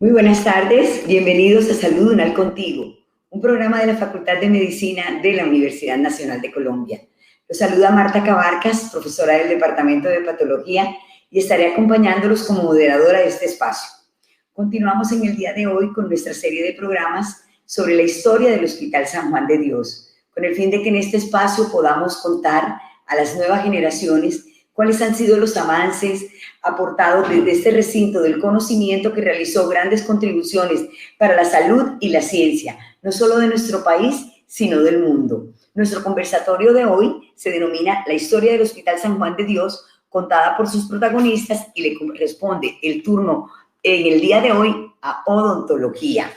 Muy buenas tardes, bienvenidos a Salud Unal Contigo, un programa de la Facultad de Medicina de la Universidad Nacional de Colombia. Los saluda Marta Cabarcas, profesora del Departamento de Patología, y estaré acompañándolos como moderadora de este espacio. Continuamos en el día de hoy con nuestra serie de programas sobre la historia del Hospital San Juan de Dios, con el fin de que en este espacio podamos contar a las nuevas generaciones cuáles han sido los avances aportados desde este recinto del conocimiento que realizó grandes contribuciones para la salud y la ciencia, no solo de nuestro país, sino del mundo. Nuestro conversatorio de hoy se denomina La historia del Hospital San Juan de Dios, contada por sus protagonistas, y le corresponde el turno en el día de hoy a odontología.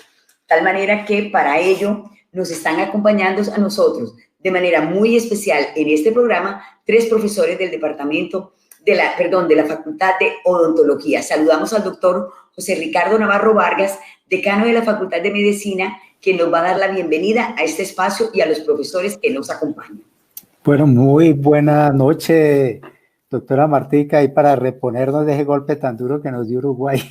Tal manera que para ello nos están acompañando a nosotros de manera muy especial en este programa 3 profesores del departamento de la Facultad de Odontología. Saludamos al doctor José Ricardo Navarro Vargas, decano de la Facultad de Medicina, quien nos va a dar la bienvenida a este espacio y a los profesores que nos acompañan. Bueno, muy buena noche, doctora Martica, y para reponernos de ese golpe tan duro que nos dio Uruguay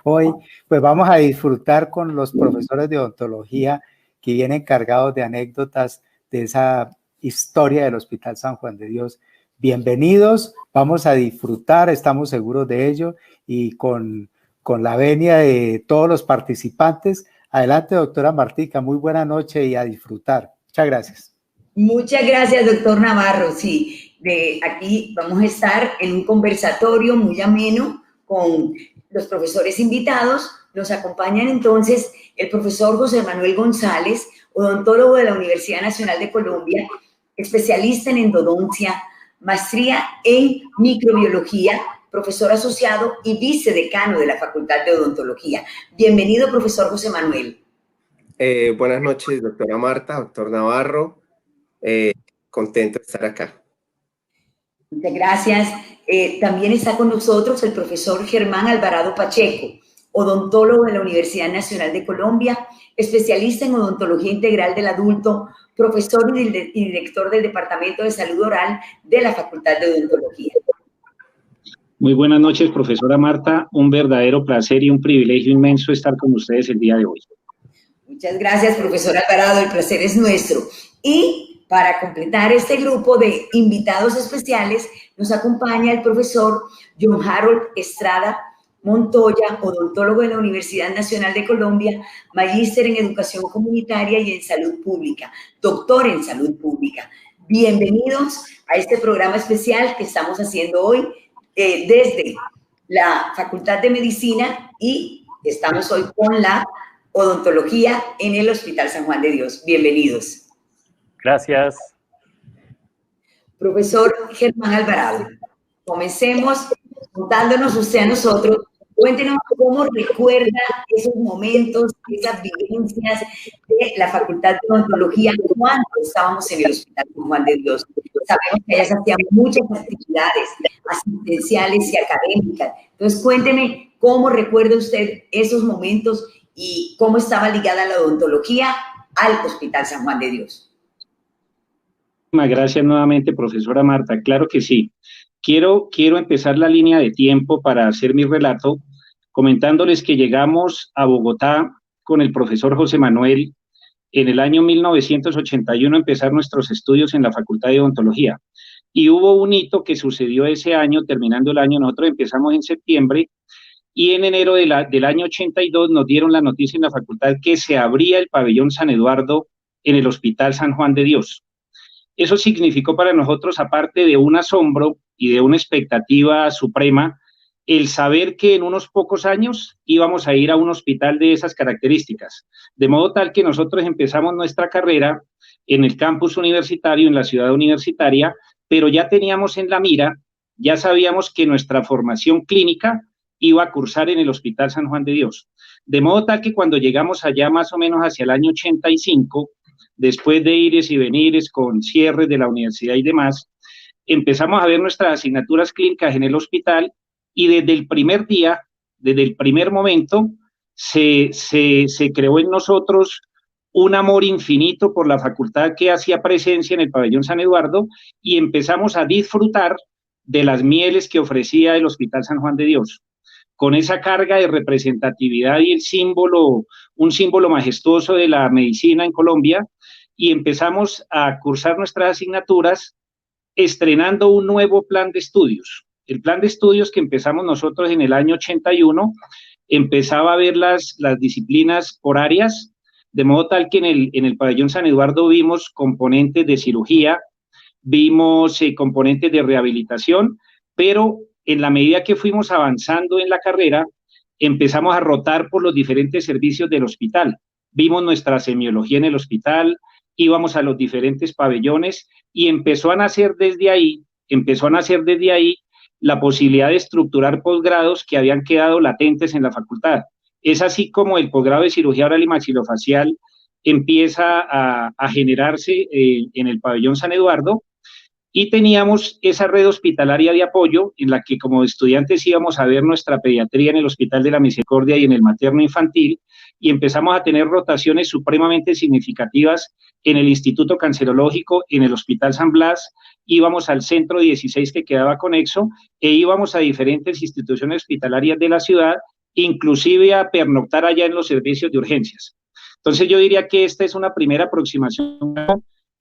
hoy, pues vamos a disfrutar con los profesores de odontología que vienen cargados de anécdotas de esa historia del Hospital San Juan de Dios. Bienvenidos, vamos a disfrutar, estamos seguros de ello, y con la venia de todos los participantes. Adelante, doctora Martica, muy buena noche y a disfrutar. Muchas gracias. Muchas gracias, doctor Navarro. Sí, aquí vamos a estar en un conversatorio muy ameno con los profesores invitados. Nos acompañan entonces el profesor José Manuel González, odontólogo de la Universidad Nacional de Colombia, especialista en endodoncia, maestría en microbiología, profesor asociado y vicedecano de la Facultad de Odontología. Bienvenido, profesor José Manuel. Buenas noches, doctora Marta, doctor Navarro. Contento de estar acá. Muchas gracias. También está con nosotros el profesor Germán Alvarado Pacheco, odontólogo de la Universidad Nacional de Colombia, especialista en odontología integral del adulto, profesor y director del Departamento de Salud Oral de la Facultad de Odontología. Muy buenas noches, profesora Marta. Un verdadero placer y un privilegio inmenso estar con ustedes el día de hoy. Muchas gracias, profesor Alvarado. El placer es nuestro. Y para completar este grupo de invitados especiales, nos acompaña el profesor John Harold Estrada Montoya, odontólogo de la Universidad Nacional de Colombia, magíster en Educación Comunitaria y en Salud Pública, doctor en Salud Pública. Bienvenidos a este programa especial que estamos haciendo hoy desde la Facultad de Medicina, y estamos hoy con la odontología en el Hospital San Juan de Dios. Bienvenidos. Gracias. Profesor Germán Alvarado, comencemos contándonos usted a nosotros. Cuéntenos cómo recuerda esos momentos, esas vivencias de la Facultad de Odontología cuando estábamos en el Hospital San Juan de Dios. Sabemos que allá se hacían muchas actividades asistenciales y académicas. Entonces, cuénteme cómo recuerda usted esos momentos y cómo estaba ligada la odontología al Hospital San Juan de Dios. Gracias nuevamente, profesora Marta. Claro que sí. Quiero empezar la línea de tiempo para hacer mi relato comentándoles que llegamos a Bogotá con el profesor José Manuel en el año 1981 a empezar nuestros estudios en la Facultad de Odontología. Y hubo un hito que sucedió ese año, terminando el año. Nosotros empezamos en septiembre y en enero del año 82 nos dieron la noticia en la facultad que se abría el pabellón San Eduardo en el Hospital San Juan de Dios. Eso significó para nosotros, aparte de un asombro y de una expectativa suprema, el saber que en unos pocos años íbamos a ir a un hospital de esas características. De modo tal que nosotros empezamos nuestra carrera en el campus universitario, en la ciudad universitaria, pero ya teníamos en la mira, ya sabíamos que nuestra formación clínica iba a cursar en el Hospital San Juan de Dios. De modo tal que cuando llegamos allá más o menos hacia el año 85, después de ires y venires con cierres de la universidad y demás, empezamos a ver nuestras asignaturas clínicas en el hospital y desde el primer día, desde el primer momento, se creó en nosotros un amor infinito por la facultad que hacía presencia en el pabellón San Eduardo y empezamos a disfrutar de las mieles que ofrecía el Hospital San Juan de Dios. con esa carga de representatividad y un símbolo majestuoso de la medicina en Colombia, y empezamos a cursar nuestras asignaturas estrenando un nuevo plan de estudios. El plan de estudios que empezamos nosotros en el año 81 empezaba a ver las disciplinas por áreas, de modo tal que en el pabellón San Eduardo vimos componentes de cirugía, vimos componentes de rehabilitación, pero en la medida que fuimos avanzando en la carrera, empezamos a rotar por los diferentes servicios del hospital. Vimos nuestra semiología en el hospital, íbamos a los diferentes pabellones y empezó a nacer desde ahí la posibilidad de estructurar posgrados que habían quedado latentes en la facultad. Es así como el posgrado de cirugía oral y maxilofacial empieza a generarse en el pabellón San Eduardo, y teníamos esa red hospitalaria de apoyo en la que como estudiantes íbamos a ver nuestra pediatría en el Hospital de la Misericordia y en el materno infantil, y empezamos a tener rotaciones supremamente significativas en el Instituto Cancerológico, en el Hospital San Blas, íbamos al Centro 16 que quedaba conexo, e íbamos a diferentes instituciones hospitalarias de la ciudad, inclusive a pernoctar allá en los servicios de urgencias. Entonces yo diría que esta es una primera aproximación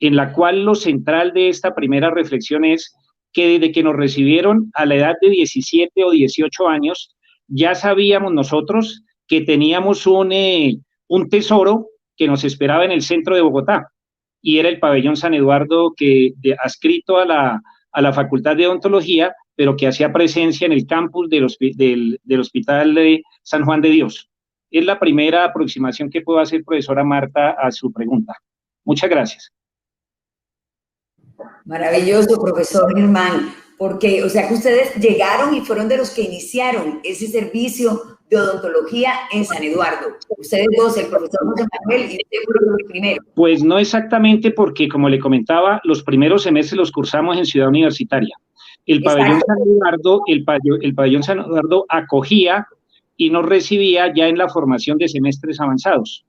en la cual lo central de esta primera reflexión es que desde que nos recibieron a la edad de 17 o 18 años, ya sabíamos nosotros que teníamos un tesoro que nos esperaba en el centro de Bogotá, y era el pabellón San Eduardo, adscrito a la Facultad de Odontología, pero que hacía presencia en el campus del Hospital de San Juan de Dios. Es la primera aproximación que puedo hacer, profesora Marta, a su pregunta. Muchas gracias. Maravilloso, profesor Germán, porque, o sea, que ustedes llegaron y fueron de los que iniciaron ese servicio de odontología en San Eduardo. Ustedes dos, el profesor José Manuel y usted fueron los primeros. Pues no exactamente, porque como le comentaba, los primeros semestres los cursamos en Ciudad Universitaria. El pabellón San Eduardo acogía y nos recibía ya en la formación de semestres avanzados,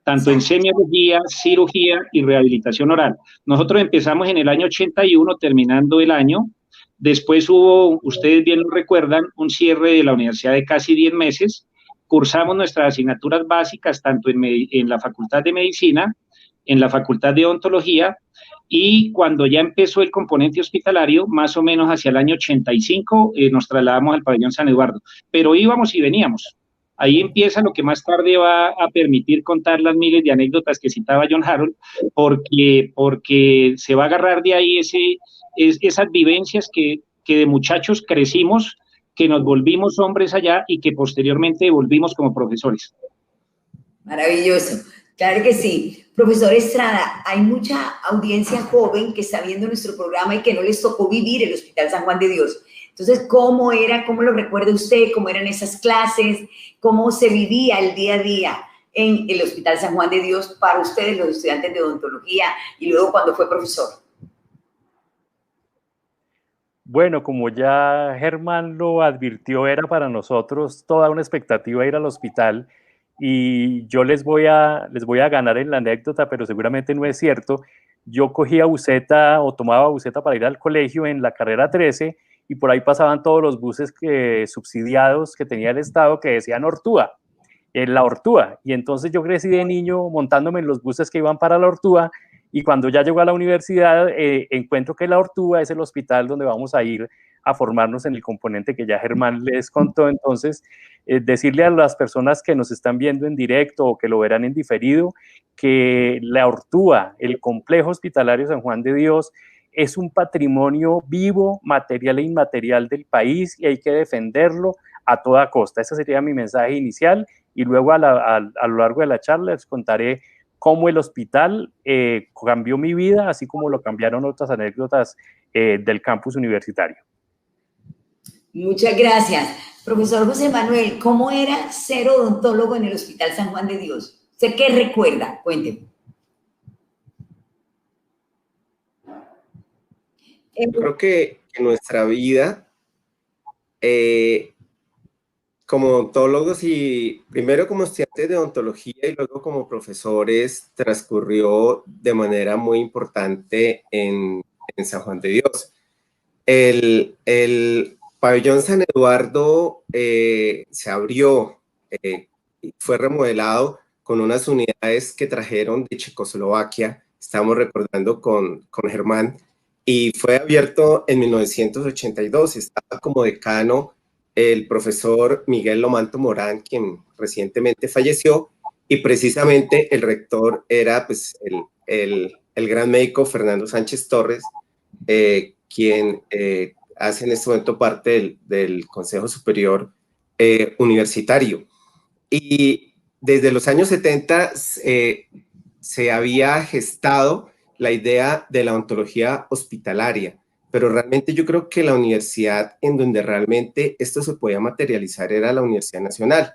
tanto en semiología, cirugía y rehabilitación oral. Nosotros empezamos en el año 81, terminando el año. Después hubo, ustedes bien lo recuerdan, un cierre de la universidad de casi 10 meses. Cursamos nuestras asignaturas básicas tanto en la Facultad de Medicina, en la Facultad de Odontología, y cuando ya empezó el componente hospitalario, más o menos hacia el año 85, nos trasladamos al pabellón San Eduardo. Pero íbamos y veníamos. Ahí empieza lo que más tarde va a permitir contar las miles de anécdotas que citaba John Harold, porque se va a agarrar de ahí esas vivencias que de muchachos crecimos, que nos volvimos hombres allá y que posteriormente volvimos como profesores. Maravilloso, claro que sí. Profesor Estrada, hay mucha audiencia joven que está viendo nuestro programa y que no les tocó vivir el Hospital San Juan de Dios. Entonces, ¿cómo lo recuerda usted? ¿Cómo eran esas clases? ¿Cómo se vivía el día a día en el Hospital San Juan de Dios para ustedes, los estudiantes de odontología, y luego cuando fue profesor? Bueno, como ya Germán lo advirtió, era para nosotros toda una expectativa ir al hospital, y yo les voy a ganar en la anécdota, pero seguramente no es cierto. Yo cogía buseta o tomaba buseta para ir al colegio en la carrera 13, y por ahí pasaban todos los buses subsidiados que tenía el Estado que decían Ortúa, en la Ortúa. Y entonces yo crecí de niño montándome en los buses que iban para la Ortúa, y cuando ya llego a la universidad encuentro que la Ortúa es el hospital donde vamos a ir a formarnos en el componente que ya Germán les contó. Entonces, decirle a las personas que nos están viendo en directo o que lo verán en diferido, que la Ortúa, el complejo hospitalario San Juan de Dios, es un patrimonio vivo, material e inmaterial del país, y hay que defenderlo a toda costa. Ese sería mi mensaje inicial, y luego a lo largo de la charla les contaré cómo el hospital cambió mi vida, así como lo cambiaron otras anécdotas del campus universitario. Muchas gracias. Profesor José Manuel, ¿cómo era ser odontólogo en el Hospital San Juan de Dios? ¿Usted qué recuerda? Cuénteme. Creo que en nuestra vida, como odontólogos y primero como estudiantes de odontología y luego como profesores, transcurrió de manera muy importante en San Juan de Dios. El Pabellón San Eduardo se abrió, fue remodelado con unas unidades que trajeron de Checoslovaquia, estamos recordando con Germán, y fue abierto en 1982. Estaba como decano el profesor Miguel Lomanto Morán, quien recientemente falleció, y precisamente el rector era pues, el gran médico Fernando Sánchez Torres, quien hace en este momento parte del Consejo Superior Universitario. Y desde los años 70 se había gestado la idea de la ontología hospitalaria, pero realmente yo creo que la universidad en donde realmente esto se podía materializar era la Universidad Nacional.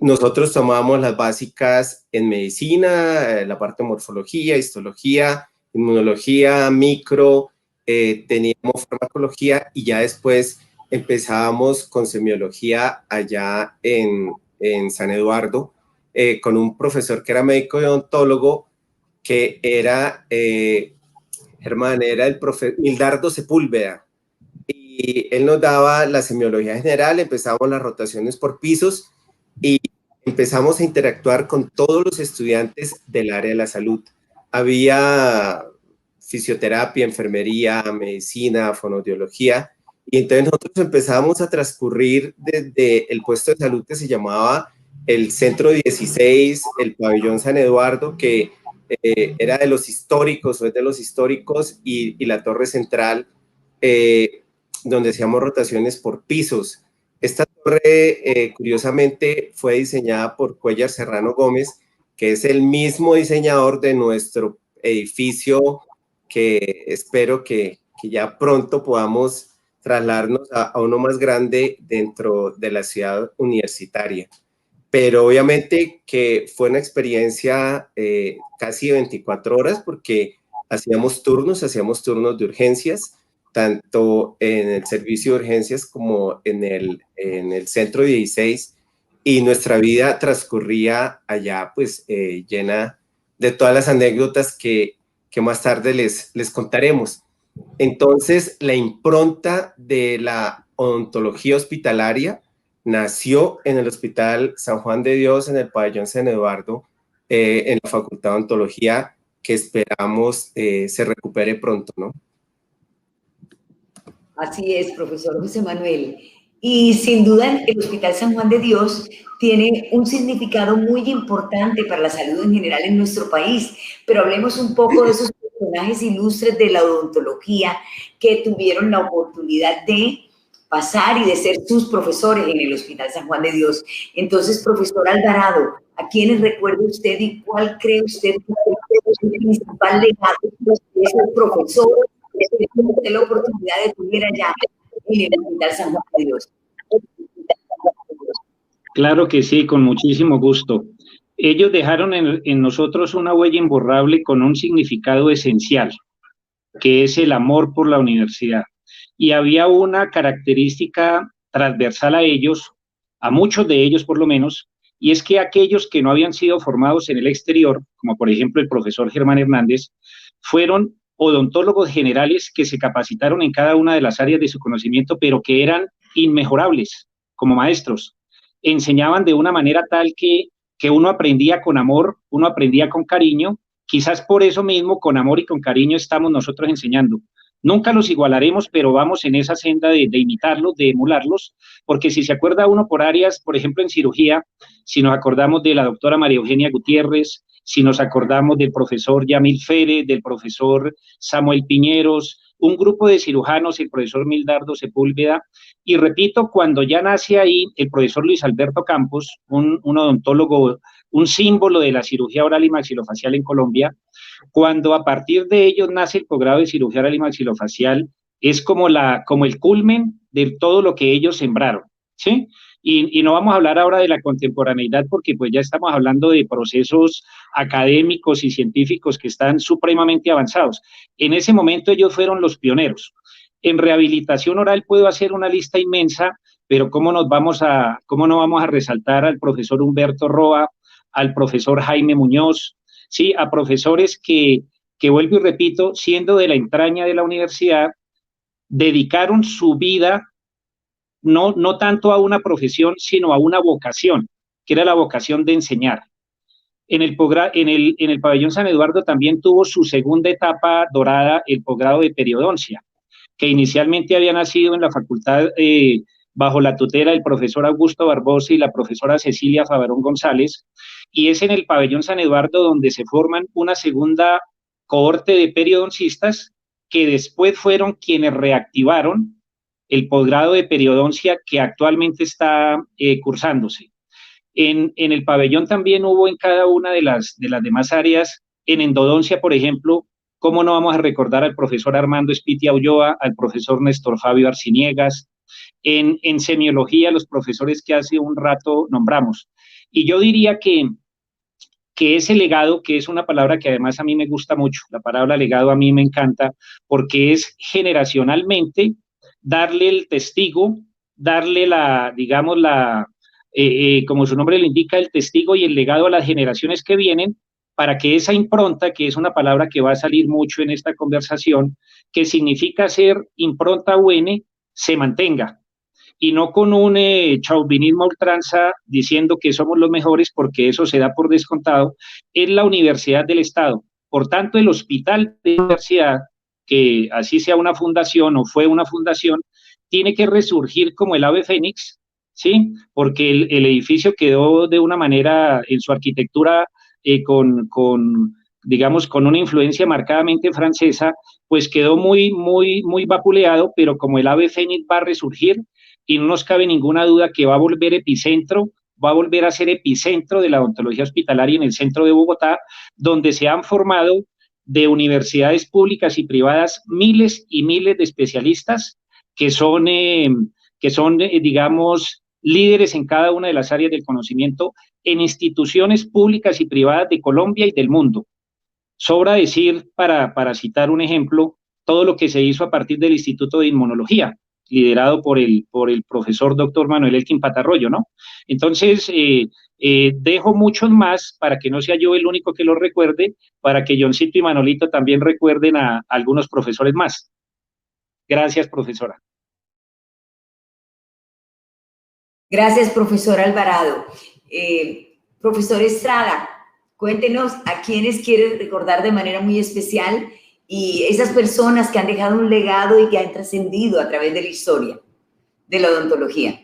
Nosotros tomábamos las básicas en medicina, la parte de morfología, histología, inmunología, micro, teníamos farmacología y ya después empezábamos con semiología allá en San Eduardo, con un profesor que era médico y odontólogo, que era, Germán, era el profe Mildardo Sepúlveda, y él nos daba la semiología general, empezamos las rotaciones por pisos y empezamos a interactuar con todos los estudiantes del área de la salud. Había fisioterapia, enfermería, medicina, fonoaudiología, y entonces nosotros empezamos a transcurrir desde el puesto de salud que se llamaba el Centro 16, el Pabellón San Eduardo, que era de los históricos, o es de los históricos, y la Torre Central, donde hacíamos rotaciones por pisos. Esta torre, curiosamente, fue diseñada por Cuellar Serrano Gómez, que es el mismo diseñador de nuestro edificio, que espero que ya pronto podamos trasladarnos a uno más grande dentro de la ciudad universitaria. Pero obviamente que fue una experiencia casi 24 horas, porque hacíamos turnos de urgencias, tanto en el servicio de urgencias como en el centro 16, y nuestra vida transcurría allá pues llena de todas las anécdotas que más tarde les contaremos. Entonces, la impronta de la odontología hospitalaria nació en el Hospital San Juan de Dios, en el Pabellón San Eduardo, en la Facultad de Odontología, que esperamos se recupere pronto, ¿no? Así es, profesor José Manuel. Y sin duda el Hospital San Juan de Dios tiene un significado muy importante para la salud en general en nuestro país, pero hablemos un poco de esos personajes ilustres de la odontología que tuvieron la oportunidad de pasar y de ser sus profesores en el Hospital San Juan de Dios. Entonces, profesor Alvarado, ¿a quiénes recuerda usted y cuál cree usted que es el principal legado de esos profesores que tuvo la oportunidad de tuviera allá en el Hospital San Juan de Dios? Claro que sí, con muchísimo gusto. Ellos dejaron en nosotros una huella imborrable con un significado esencial, que es el amor por la universidad. Y había una característica transversal a ellos, a muchos de ellos por lo menos, y es que aquellos que no habían sido formados en el exterior, como por ejemplo el profesor Germán Hernández, fueron odontólogos generales que se capacitaron en cada una de las áreas de su conocimiento, pero que eran inmejorables como maestros. Enseñaban de una manera tal que uno aprendía con amor, uno aprendía con cariño. Quizás por eso mismo, con amor y con cariño, estamos nosotros enseñando. Nunca los igualaremos, pero vamos en esa senda de imitarlos, de emularlos, porque si se acuerda uno por áreas, por ejemplo en cirugía, si nos acordamos de la doctora María Eugenia Gutiérrez, si nos acordamos del profesor Yamil Férez, del profesor Samuel Piñeros, un grupo de cirujanos, el profesor Mildardo Sepúlveda, y repito, cuando ya nace ahí el profesor Luis Alberto Campos, un odontólogo, un símbolo de la cirugía oral y maxilofacial en Colombia, cuando a partir de ellos nace el posgrado de cirugía oral y maxilofacial, es como el culmen de todo lo que ellos sembraron, ¿sí? Y no vamos a hablar ahora de la contemporaneidad porque pues ya estamos hablando de procesos académicos y científicos que están supremamente avanzados. En ese momento ellos fueron los pioneros. En rehabilitación oral puedo hacer una lista inmensa, pero ¿cómo no vamos a resaltar al profesor Humberto Roa, al profesor Jaime Muñoz, sí, a profesores que vuelvo y repito, siendo de la entraña de la universidad, dedicaron su vida no tanto a una profesión, sino a una vocación, que era la vocación de enseñar. En el pabellón San Eduardo también tuvo su segunda etapa dorada, el posgrado de periodoncia, que inicialmente había nacido en la facultad bajo la tutela del profesor Augusto Barbosa y la profesora Cecilia Favarón González, y es en el pabellón San Eduardo donde se forman una segunda cohorte de periodoncistas que después fueron quienes reactivaron el posgrado de periodoncia que actualmente está cursándose. En el pabellón también hubo en cada una de las demás áreas, en endodoncia, por ejemplo, ¿cómo no vamos a recordar al profesor Armando Espitia Ulloa, al profesor Néstor Fabio Arciniegas? En semiología, los profesores que hace un rato nombramos. Y yo diría que ese legado, que es una palabra que además a mí me gusta mucho, la palabra legado a mí me encanta, porque es generacionalmente darle el testigo, darle digamos, como su nombre lo indica, el testigo y el legado a las generaciones que vienen, para que esa impronta, que es una palabra que va a salir mucho en esta conversación, que significa ser impronta buena, se mantenga, y no con un chauvinismo ultranza diciendo que somos los mejores, porque eso se da por descontado. Es la Universidad del Estado. Por tanto, el Hospital de la Universidad, que así sea una fundación o fue una fundación, tiene que resurgir como el ave fénix, ¿sí? Porque el edificio quedó de una manera, en su arquitectura, digamos, con una influencia marcadamente francesa, pues quedó muy vapuleado, pero como el ave fénix va a resurgir, y no nos cabe ninguna duda que va a volver epicentro, va a volver a ser epicentro de la odontología hospitalaria en el centro de Bogotá, donde se han formado de universidades públicas y privadas miles y miles de especialistas que son digamos, líderes en cada una de las áreas del conocimiento en instituciones públicas y privadas de Colombia y del mundo. Sobra decir, para citar un ejemplo, todo lo que se hizo a partir del Instituto de Inmunología, liderado por el profesor doctor Manuel Elkin Patarroyo, ¿no? Entonces, dejo muchos más para que no sea yo el único que lo recuerde, para que Johncito y Manolito también recuerden a algunos profesores más. Gracias, profesora. Gracias, profesor Alvarado. Profesor Estrada, cuéntenos a quiénes quiere recordar de manera muy especial y esas personas que han dejado un legado y que han trascendido a través de la historia de la odontología.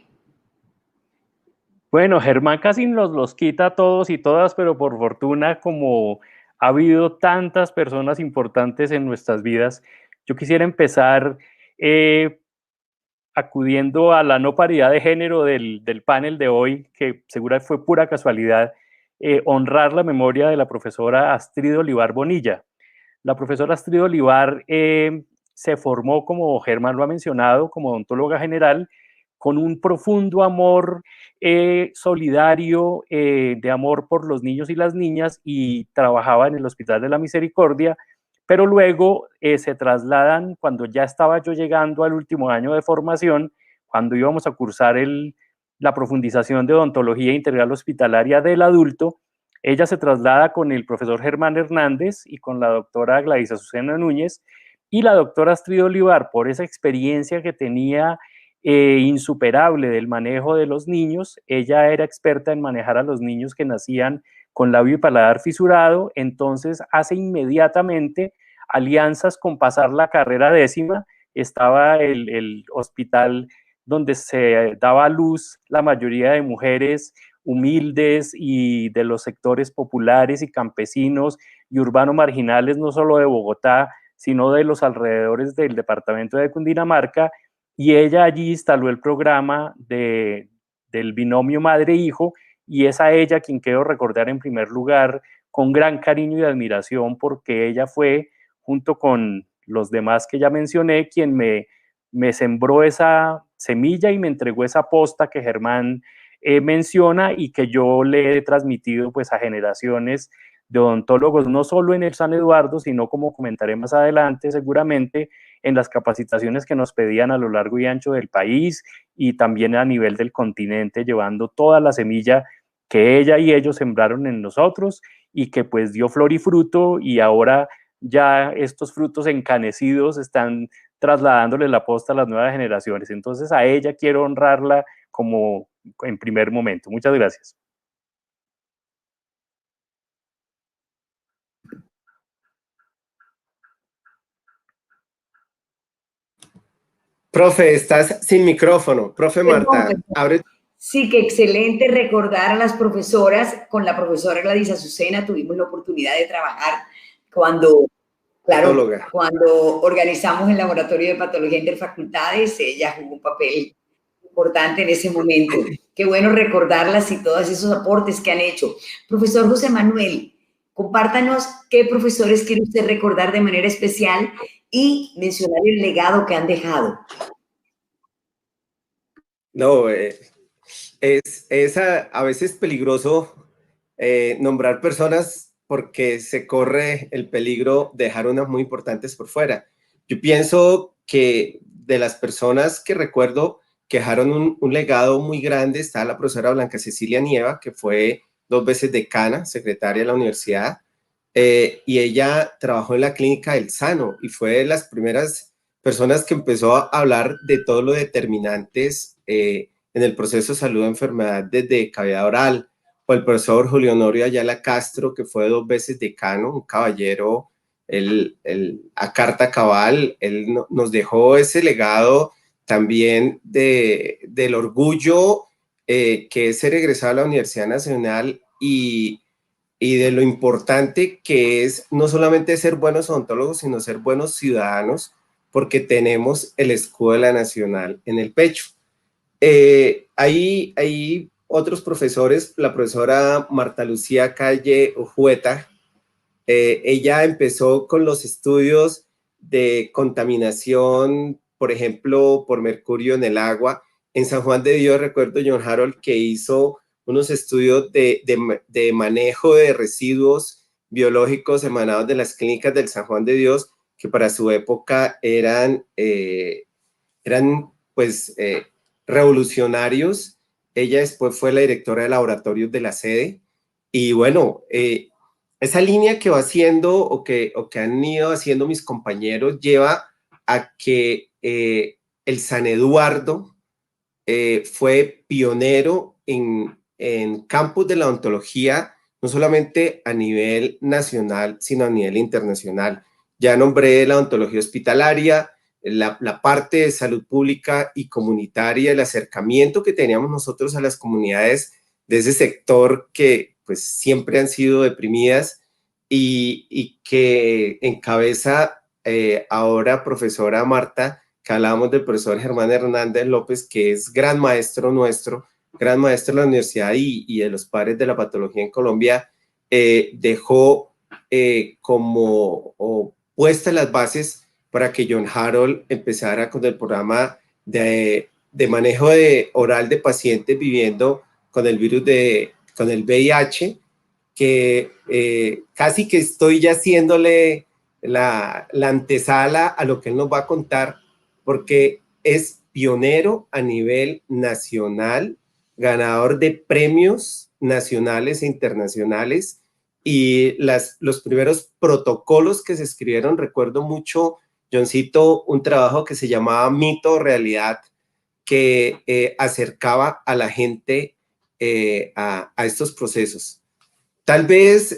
Bueno, Germán casi los quita a todos y todas, pero por fortuna, como ha habido tantas personas importantes en nuestras vidas, yo quisiera empezar acudiendo a la no paridad de género del panel de hoy, que seguro fue pura casualidad, honrar la memoria de la profesora Astrid Olivar Bonilla. La profesora Astrid Olivar se formó, como Germán lo ha mencionado, como odontóloga general, con un profundo amor solidario, de amor por los niños y las niñas, y trabajaba en el Hospital de la Misericordia, pero luego se trasladan, cuando ya estaba yo llegando al último año de formación, cuando íbamos a cursar la profundización de odontología integral hospitalaria del adulto, ella se traslada con el profesor Germán Hernández y con la doctora Gladys Azucena Núñez, y la doctora Astrid Olivar, por esa experiencia que tenía insuperable del manejo de los niños. Ella era experta en manejar a los niños que nacían con labio y paladar fisurado, entonces hace inmediatamente alianzas con pasar la carrera décima. Estaba el hospital donde se daba a luz la mayoría de mujeres humildes y de los sectores populares y campesinos y urbanos marginales, no solo de Bogotá, sino de los alrededores del departamento de Cundinamarca, y ella allí instaló el programa del binomio madre-hijo, y es a ella quien quiero recordar en primer lugar con gran cariño y admiración, porque ella fue, junto con los demás que ya mencioné, quien me sembró esa semilla y me entregó esa posta que Germán menciona, y que yo le he transmitido pues a generaciones de odontólogos, no solo en el San Eduardo, sino, como comentaré más adelante seguramente, en las capacitaciones que nos pedían a lo largo y ancho del país, y también a nivel del continente, llevando toda la semilla que ella y ellos sembraron en nosotros, y que pues dio flor y fruto, y ahora ya estos frutos encanecidos están trasladándole la posta a las nuevas generaciones. Entonces a ella quiero honrarla como en primer momento. Muchas gracias. Profe, estás sin micrófono. Profe Marta, abre. Sí, que excelente recordar a las profesoras. Con la profesora Gladys Azucena tuvimos la oportunidad de trabajar cuando organizamos el laboratorio de patología interfacultades. Ella jugó un papel importante en ese momento. Qué bueno recordarlas y todos esos aportes que han hecho. Profesor José Manuel, compártanos qué profesores quiere usted recordar de manera especial y mencionar el legado que han dejado. No, es a veces peligroso nombrar personas porque se corre el peligro de dejar unas muy importantes por fuera. Yo pienso que de las personas que recuerdo que dejaron un legado muy grande está la profesora Blanca Cecilia Nieva, que fue 2 veces decana, secretaria de la universidad, y ella trabajó en la clínica del Sano y fue de las primeras personas que empezó a hablar de todos los determinantes en el proceso de salud de enfermedad desde cavidad oral, o el profesor Julio Honorio Ayala Castro, que fue 2 veces decano, un caballero, a carta cabal. Él nos dejó ese legado también del orgullo que es ser egresado a la Universidad Nacional y de lo importante que es no solamente ser buenos odontólogos, sino ser buenos ciudadanos, porque tenemos el escudo de la Nacional en el pecho. Hay otros profesores, la profesora Marta Lucía Calle Ujueta, ella empezó con los estudios de contaminación, por ejemplo, por mercurio en el agua. En San Juan de Dios, recuerdo John Harold que hizo unos estudios de manejo de residuos biológicos emanados de las clínicas del San Juan de Dios, que para su época eran pues revolucionarios. Ella después fue la directora de laboratorios de la sede. Y bueno, esa línea que va haciendo o que han ido haciendo mis compañeros lleva a que el San Eduardo fue pionero en campos de la odontología, no solamente a nivel nacional, sino a nivel internacional. Ya nombré la odontología hospitalaria, la parte de salud pública y comunitaria, el acercamiento que teníamos nosotros a las comunidades de ese sector que pues siempre han sido deprimidas y que encabeza ahora profesora Marta, que hablábamos del profesor Germán Hernández López, que es gran maestro nuestro, gran maestro de la universidad y de los padres de la patología en Colombia, dejó como puestas las bases para que John Harold empezara con el programa de manejo oral de pacientes viviendo con el virus con el VIH, que casi que estoy ya haciéndole la antesala a lo que él nos va a contar, porque es pionero a nivel nacional, ganador de premios nacionales e internacionales, y los primeros protocolos que se escribieron, recuerdo mucho, Johncito, un trabajo que se llamaba Mito o Realidad, que acercaba a la gente a estos procesos. Tal vez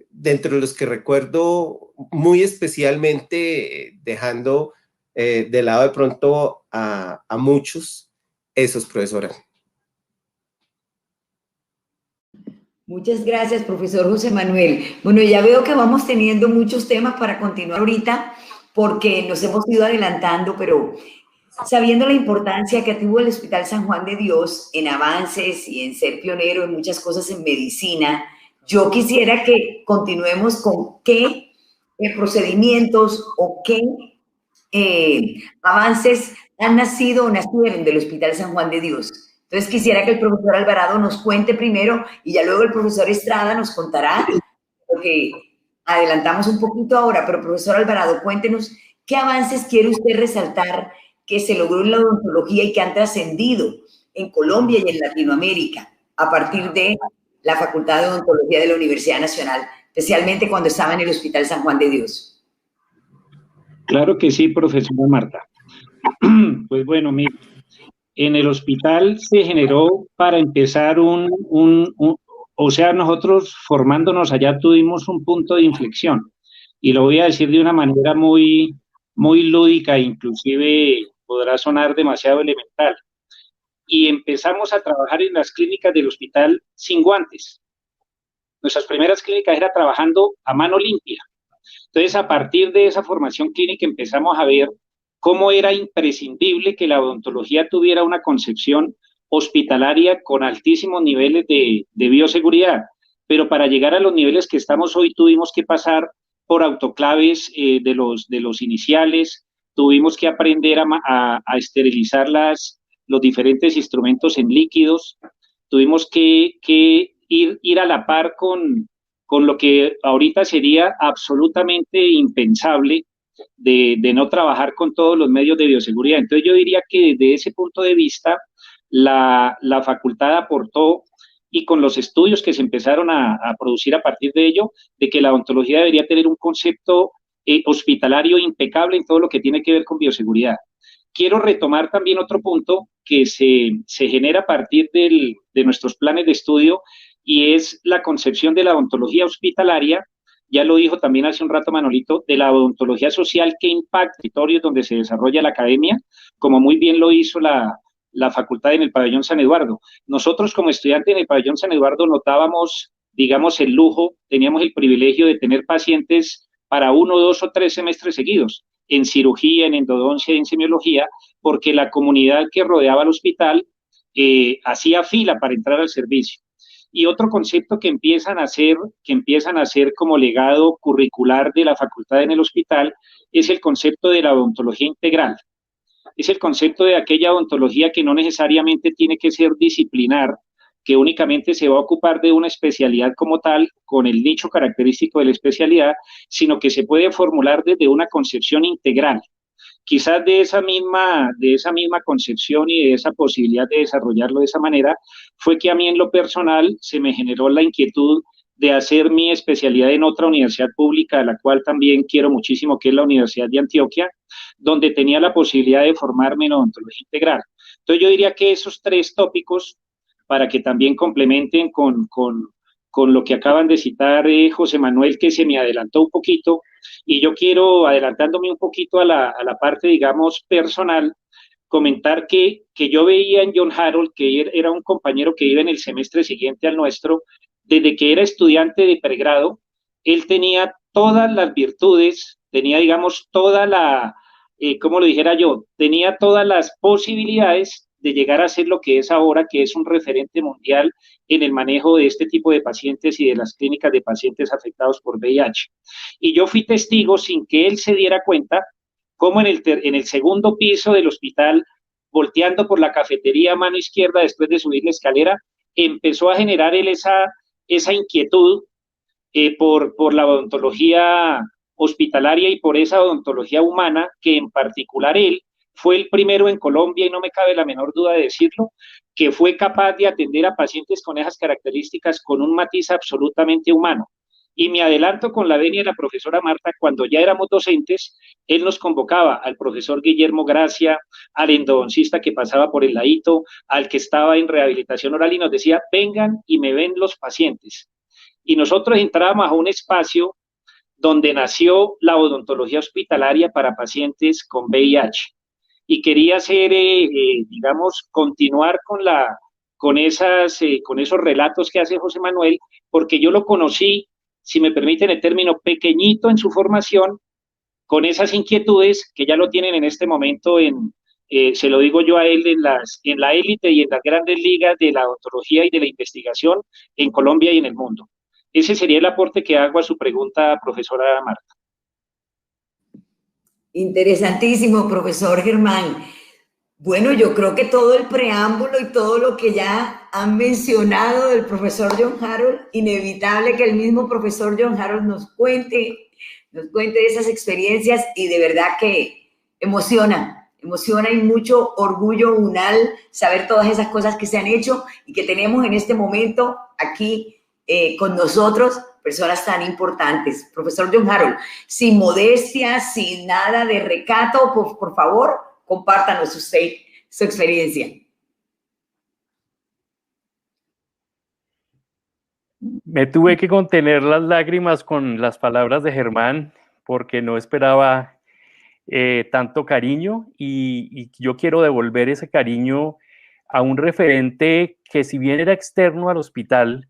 dentro de los que recuerdo muy especialmente, dejando de lado de pronto a muchos, esos profesores. Muchas gracias, profesor José Manuel. Bueno, ya veo que vamos teniendo muchos temas para continuar ahorita, porque nos hemos ido adelantando, pero sabiendo la importancia que tuvo el Hospital San Juan de Dios en avances y en ser pionero en muchas cosas en medicina, yo quisiera que continuemos con qué procedimientos o qué avances han nacido o nacieron del Hospital San Juan de Dios. Entonces quisiera que el profesor Alvarado nos cuente primero y ya luego el profesor Estrada nos contará, porque adelantamos un poquito ahora, pero profesor Alvarado, cuéntenos qué avances quiere usted resaltar que se logró en la odontología y que han trascendido en Colombia y en Latinoamérica a partir de la Facultad de Odontología de la Universidad Nacional, especialmente cuando estaba en el Hospital San Juan de Dios. Claro que sí, profesora Marta. Pues bueno, mire, en el hospital se generó para empezar o sea, nosotros formándonos allá tuvimos un punto de inflexión. Y lo voy a decir de una manera muy lúdica, inclusive podrá sonar demasiado elemental. Y empezamos a trabajar en las clínicas del hospital sin guantes. Nuestras primeras clínicas era trabajando a mano limpia. Entonces, a partir de esa formación clínica empezamos a ver cómo era imprescindible que la odontología tuviera una concepción hospitalaria con altísimos niveles de bioseguridad. Pero para llegar a los niveles que estamos hoy tuvimos que pasar por autoclaves de los iniciales, tuvimos que aprender a esterilizar los diferentes instrumentos en líquidos, tuvimos que ir a la par con lo que ahorita sería absolutamente impensable de no trabajar con todos los medios de bioseguridad. Entonces yo diría que desde ese punto de vista la facultad aportó, y con los estudios que se empezaron a producir a partir de ello, de que la odontología debería tener un concepto hospitalario impecable en todo lo que tiene que ver con bioseguridad. Quiero retomar también otro punto que se genera a partir de nuestros planes de estudio, y es la concepción de la odontología hospitalaria, ya lo dijo también hace un rato Manolito, de la odontología social que impacta territorios donde se desarrolla la academia, como muy bien lo hizo la facultad en el pabellón San Eduardo. Nosotros como estudiantes en el pabellón San Eduardo notábamos, digamos, el lujo, teníamos el privilegio de tener pacientes para 1, 2 o 3 semestres seguidos, en cirugía, en endodoncia, en semiología, porque la comunidad que rodeaba el hospital hacía fila para entrar al servicio. Y otro concepto que empiezan a hacer como legado curricular de la facultad en el hospital es el concepto de la odontología integral. Es el concepto de aquella odontología que no necesariamente tiene que ser disciplinar, que únicamente se va a ocupar de una especialidad como tal, con el nicho característico de la especialidad, sino que se puede formular desde una concepción integral. Quizás de esa misma concepción y de esa posibilidad de desarrollarlo de esa manera, fue que a mí en lo personal se me generó la inquietud de hacer mi especialidad en otra universidad pública, a la cual también quiero muchísimo, que es la Universidad de Antioquia, donde tenía la posibilidad de formarme en odontología integral. Entonces yo diría que esos 3 tópicos, para que también complementen con lo que acaban de citar José Manuel, que se me adelantó un poquito, y yo quiero, adelantándome un poquito a la parte, digamos, personal, comentar que yo veía en John Harold, que era un compañero que iba en el semestre siguiente al nuestro, desde que era estudiante de pregrado, él tenía todas las virtudes, tenía, digamos, como lo dijera yo, tenía todas las posibilidades de llegar a ser lo que es ahora, que es un referente mundial en el manejo de este tipo de pacientes y de las clínicas de pacientes afectados por VIH. Y yo fui testigo, sin que él se diera cuenta, cómo en el segundo piso del hospital, volteando por la cafetería a mano izquierda después de subir la escalera, empezó a generar él esa inquietud por la odontología hospitalaria y por esa odontología humana, que en particular él fue el primero en Colombia, y no me cabe la menor duda de decirlo, que fue capaz de atender a pacientes con esas características con un matiz absolutamente humano. Y me adelanto con la venia de la profesora Marta, cuando ya éramos docentes, él nos convocaba al profesor Guillermo Gracia, al endodoncista que pasaba por el ladito, al que estaba en rehabilitación oral, y nos decía, vengan y me ven los pacientes. Y nosotros entrábamos a un espacio donde nació la odontología hospitalaria para pacientes con VIH. Y quería hacer, digamos, continuar con esos relatos que hace José Manuel, porque yo lo conocí, si me permiten el término, pequeñito en su formación, con esas inquietudes que ya lo tienen en este momento se lo digo yo a él, en la élite y en las grandes ligas de la odontología y de la investigación en Colombia y en el mundo. Ese sería el aporte que hago a su pregunta, profesora Marta. Interesantísimo, profesor Germán. Bueno, yo creo que todo el preámbulo y todo lo que ya han mencionado del profesor John Harold, inevitable que el mismo profesor John Harold nos cuente esas experiencias, y de verdad que emociona y mucho orgullo unal saber todas esas cosas que se han hecho y que tenemos en este momento aquí con nosotros personas tan importantes. Profesor John Harold, sin modestia, sin nada de recato, por favor, compártanos usted su experiencia. Me tuve que contener las lágrimas con las palabras de Germán porque no esperaba tanto cariño y yo quiero devolver ese cariño a un referente que, si bien era externo al hospital,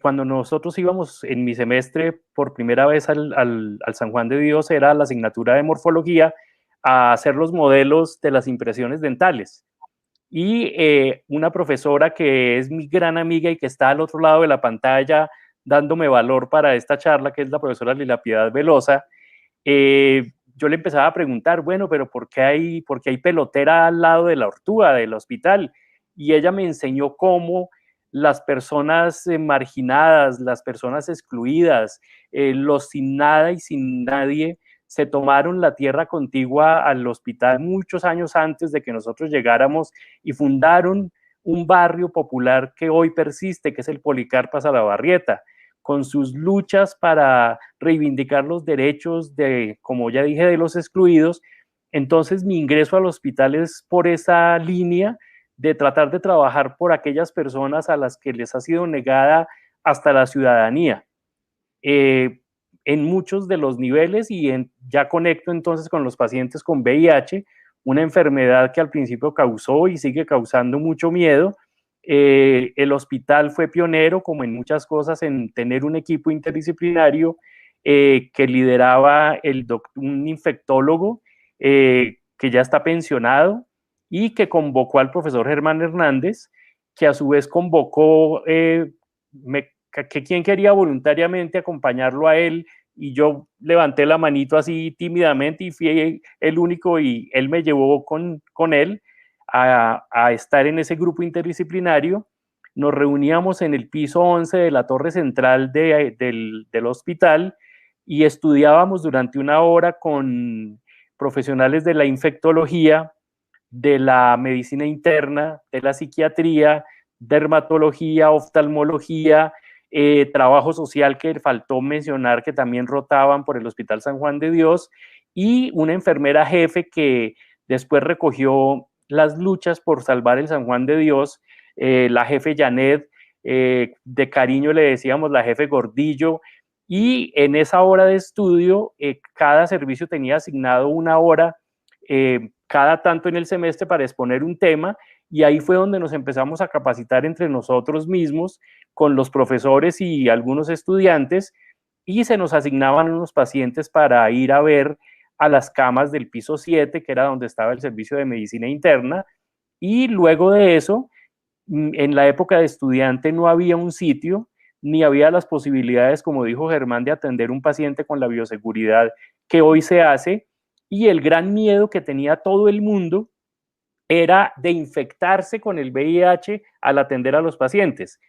cuando nosotros íbamos en mi semestre por primera vez al San Juan de Dios, era la asignatura de morfología, a hacer los modelos de las impresiones dentales. Y una profesora que es mi gran amiga y que está al otro lado de la pantalla dándome valor para esta charla, que es la profesora Lila Piedad Velosa, yo le empezaba a preguntar, bueno, pero ¿por qué hay pelotera al lado de la Ortúa, del hospital? Y ella me enseñó cómo las personas marginadas, las personas excluidas, los sin nada y sin nadie, se tomaron la tierra contigua al hospital muchos años antes de que nosotros llegáramos y fundaron un barrio popular que hoy persiste, que es el Policarpas Salabarrieta, con sus luchas para reivindicar los derechos de, como ya dije, de los excluidos. Entonces mi ingreso al hospital es por esa línea de tratar de trabajar por aquellas personas a las que les ha sido negada hasta la ciudadanía. En muchos de los niveles y ya conecto entonces con los pacientes con VIH, una enfermedad que al principio causó y sigue causando mucho miedo. El hospital fue pionero, como en muchas cosas, en tener un equipo interdisciplinario que lideraba un infectólogo que ya está pensionado y que convocó al profesor Germán Hernández, que a su vez convocó que quien quería voluntariamente acompañarlo a él, y yo levanté la manito así tímidamente y fui el único, y él me llevó con él a estar en ese grupo interdisciplinario. Nos reuníamos en el piso 11 de la torre central del hospital y estudiábamos durante una hora con profesionales de la infectología, de la medicina interna, de la psiquiatría, dermatología, oftalmología, trabajo social, que faltó mencionar que también rotaban por el Hospital San Juan de Dios, y una enfermera jefe que después recogió las luchas por salvar el San Juan de Dios, la jefe Janet, de cariño le decíamos la jefe Gordillo, y en esa hora de estudio cada servicio tenía asignado una hora cada tanto en el semestre para exponer un tema, y ahí fue donde nos empezamos a capacitar entre nosotros mismos, con los profesores y algunos estudiantes, y se nos asignaban unos pacientes para ir a ver a las camas del piso 7, que era donde estaba el servicio de medicina interna. Y luego de eso, en la época de estudiante no había un sitio, ni había las posibilidades, como dijo Germán, de atender un paciente con la bioseguridad que hoy se hace, y el gran miedo que tenía todo el mundo era de infectarse con el VIH al atender a los pacientes.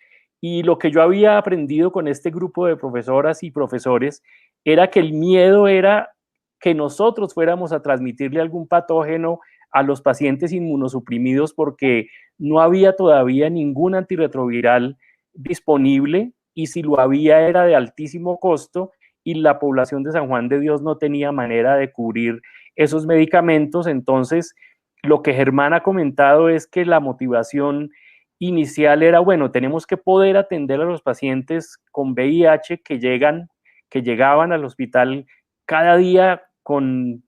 Y lo que yo había aprendido con este grupo de profesoras y profesores era que el miedo era que nosotros fuéramos a transmitirle algún patógeno a los pacientes inmunosuprimidos, porque no había todavía ningún antirretroviral disponible, y si lo había era de altísimo costo, y la población de San Juan de Dios no tenía manera de cubrir esos medicamentos. Entonces, lo que Germán ha comentado es que la motivación inicial era, bueno, tenemos que poder atender a los pacientes con VIH que llegaban al hospital cada día con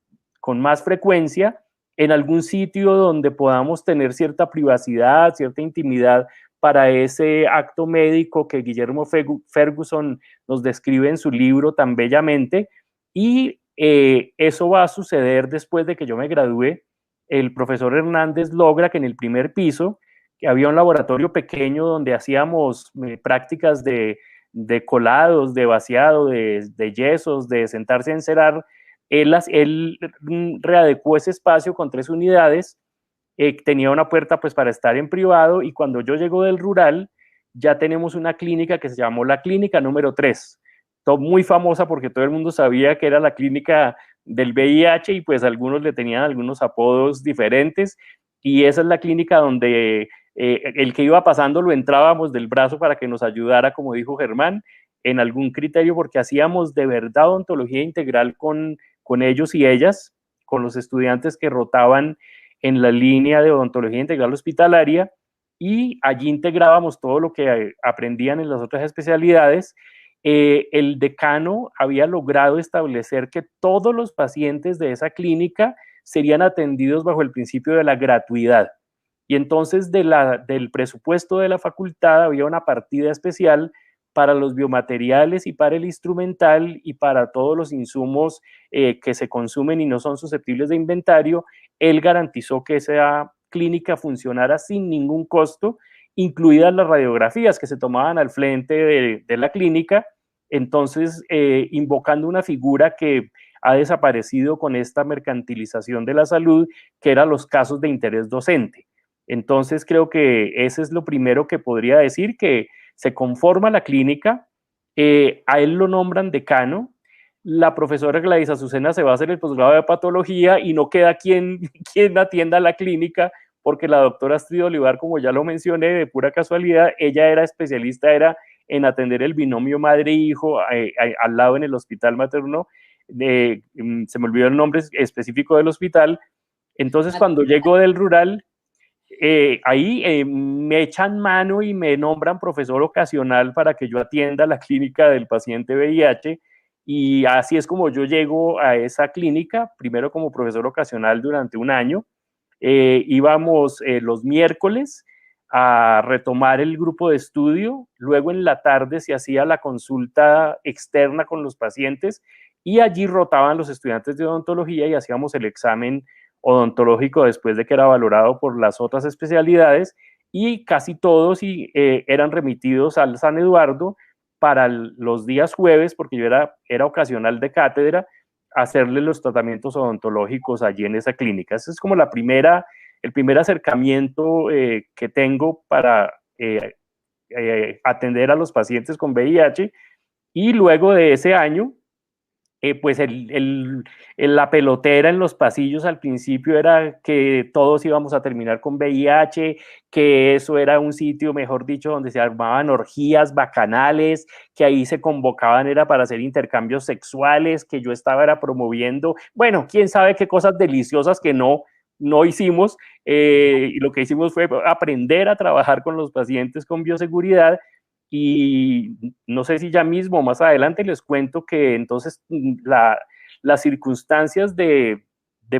más frecuencia, en algún sitio donde podamos tener cierta privacidad, cierta intimidad para ese acto médico que Guillermo Ferguson nos describe en su libro tan bellamente. Y eso va a suceder después de que yo me gradué. El profesor Hernández logra que en el primer piso, que había un laboratorio pequeño donde hacíamos prácticas de colados, de vaciado, de yesos, de sentarse a encerar, él readecuó ese espacio con 3 unidades, tenía una puerta pues para estar en privado, y cuando yo llego del rural ya tenemos una clínica que se llamó la clínica número 3, muy famosa porque todo el mundo sabía que era la clínica del VIH, y pues algunos le tenían algunos apodos diferentes, y esa es la clínica donde el que iba pasando lo entrábamos del brazo para que nos ayudara, como dijo Germán. en algún criterio, porque hacíamos de verdad odontología integral con ellos y ellas, con los estudiantes que rotaban en la línea de odontología integral hospitalaria, y allí integrábamos todo lo que aprendían en las otras especialidades. El decano había logrado establecer que todos los pacientes de esa clínica serían atendidos bajo el principio de la gratuidad. Y entonces del presupuesto de la facultad había una partida especial para los biomateriales y para el instrumental y para todos los insumos que se consumen y no son susceptibles de inventario. Él garantizó que esa clínica funcionara sin ningún costo, incluidas las radiografías que se tomaban al frente de la clínica, entonces invocando una figura que ha desaparecido con esta mercantilización de la salud, que eran los casos de interés docente. Entonces creo que ese es lo primero que podría decir, que se conforma la clínica, a él lo nombran decano, la profesora Gladys Azucena se va a hacer el posgrado de patología y no queda quien atienda la clínica, porque la doctora Astrid Olivar, como ya lo mencioné, de pura casualidad, ella era especialista, era en atender el binomio madre-hijo al lado en el hospital materno, se me olvidó el nombre específico del hospital. Entonces cuando llego del rural, ahí me echan mano y me nombran profesor ocasional para que yo atienda la clínica del paciente VIH, y así es como yo llego a esa clínica, primero como profesor ocasional durante un año. Íbamos los miércoles a retomar el grupo de estudio, luego en la tarde se hacía la consulta externa con los pacientes y allí rotaban los estudiantes de odontología y hacíamos el examen odontológico después de que era valorado por las otras especialidades, y casi todos eran remitidos al San Eduardo para los días jueves, porque yo era ocasional de cátedra, hacerle los tratamientos odontológicos allí en esa clínica. Ese es como el primer acercamiento que tengo para atender a los pacientes con VIH, y luego de ese año, pues la pelotera en los pasillos al principio era que todos íbamos a terminar con VIH, que eso era un sitio, mejor dicho, donde se armaban orgías bacanales, que ahí se convocaban era para hacer intercambios sexuales, que yo estaba promoviendo, bueno, quién sabe qué cosas deliciosas que no hicimos, y lo que hicimos fue aprender a trabajar con los pacientes con bioseguridad. Y no sé si ya mismo más adelante les cuento que entonces las circunstancias de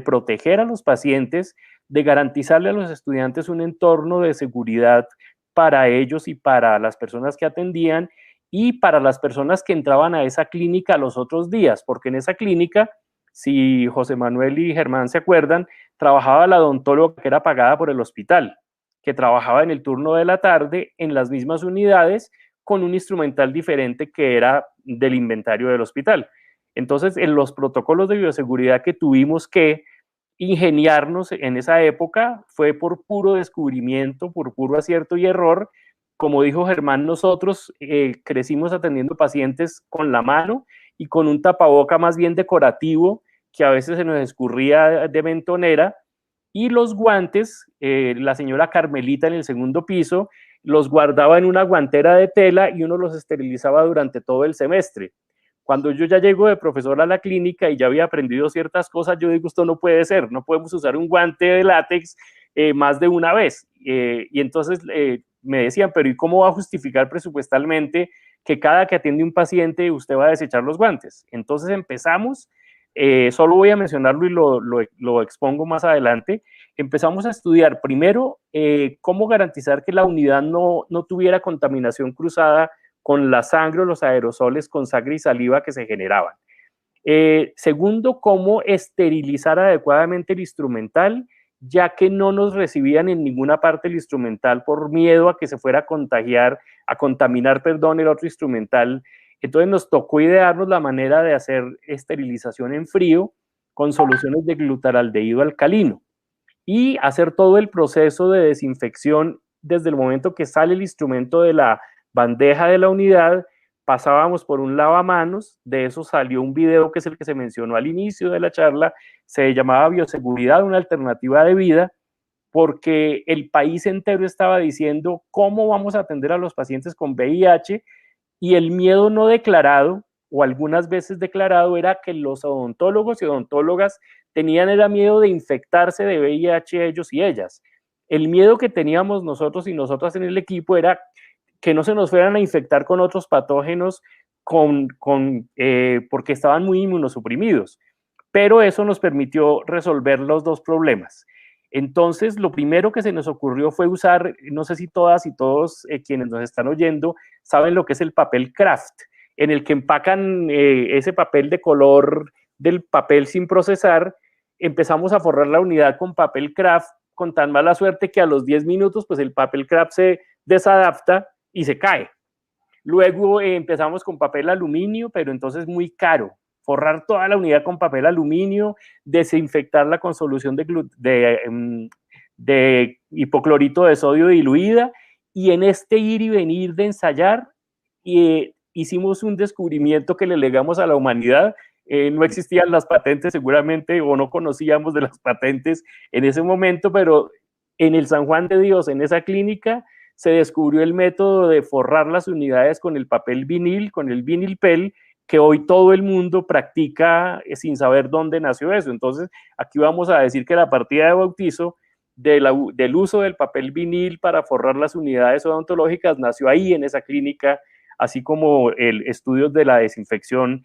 proteger a los pacientes, de garantizarle a los estudiantes un entorno de seguridad para ellos y para las personas que atendían y para las personas que entraban a esa clínica los otros días, porque en esa clínica, si José Manuel y Germán se acuerdan, trabajaba la odontóloga que era pagada por el hospital, que trabajaba en el turno de la tarde en las mismas unidades con un instrumental diferente que era del inventario del hospital. Entonces, en los protocolos de bioseguridad que tuvimos que ingeniarnos en esa época fue por puro descubrimiento, por puro acierto y error. Como dijo Germán, nosotros crecimos atendiendo pacientes con la mano y con un tapaboca más bien decorativo que a veces se nos escurría de mentonera, y los guantes, la señora Carmelita en el segundo piso los guardaba en una guantera de tela y uno los esterilizaba durante todo el semestre. Cuando yo ya llego de profesor a la clínica y ya había aprendido ciertas cosas, yo digo, esto no puede ser, no podemos usar un guante de látex más de una vez. Y entonces me decían, pero ¿y cómo va a justificar presupuestalmente que cada que atiende un paciente usted va a desechar los guantes? Entonces empezamos, solo voy a mencionarlo y lo expongo más adelante. Empezamos a estudiar primero cómo garantizar que la unidad no tuviera contaminación cruzada con la sangre o los aerosoles con sangre y saliva que se generaban. Segundo, cómo esterilizar adecuadamente el instrumental, ya que no nos recibían en ninguna parte el instrumental por miedo a que se fuera a contaminar el otro instrumental. Entonces nos tocó idearnos la manera de hacer esterilización en frío con soluciones de glutaraldehído alcalino y hacer todo el proceso de desinfección desde el momento que sale el instrumento de la bandeja de la unidad. Pasábamos por un lavamanos, de eso salió un video que es el que se mencionó al inicio de la charla, se llamaba Bioseguridad, una alternativa de vida, porque el país entero estaba diciendo cómo vamos a atender a los pacientes con VIH, y el miedo no declarado, o algunas veces declarado, era que los odontólogos y odontólogas tenían el miedo de infectarse de VIH ellos y ellas. El miedo que teníamos nosotros y nosotras en el equipo era que no se nos fueran a infectar con otros patógenos porque estaban muy inmunosuprimidos. Pero eso nos permitió resolver los dos problemas. Entonces, lo primero que se nos ocurrió fue usar, no sé si todas y todos quienes nos están oyendo saben lo que es el papel craft, en el que empacan ese papel de color del papel sin procesar. Empezamos a forrar la unidad con papel craft, con tan mala suerte que a los 10 minutos pues el papel craft se desadapta y se cae. Luego empezamos con papel aluminio, pero entonces muy caro. Forrar toda la unidad con papel aluminio, desinfectarla con solución de hipoclorito de sodio diluida, y en este ir y venir de ensayar, hicimos un descubrimiento que le legamos a la humanidad. No existían las patentes seguramente, o no conocíamos de las patentes en ese momento, pero en el San Juan de Dios, en esa clínica, se descubrió el método de forrar las unidades con el papel vinil, con el vinilpel, que hoy todo el mundo practica sin saber dónde nació eso. Entonces, aquí vamos a decir que la partida de bautizo del uso del papel vinil para forrar las unidades odontológicas nació ahí en esa clínica, así como el estudio de la desinfección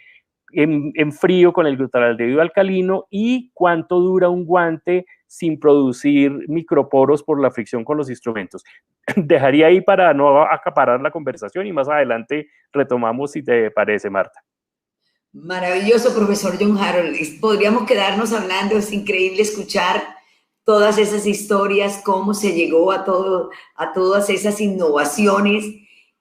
en frío con el glutaldehído alcalino y cuánto dura un guante sin producir microporos por la fricción con los instrumentos. Dejaría ahí para no acaparar la conversación y más adelante retomamos, si te parece, Marta. Maravilloso, profesor John Harold. Podríamos quedarnos hablando, es increíble escuchar todas esas historias, cómo se llegó a todas esas innovaciones,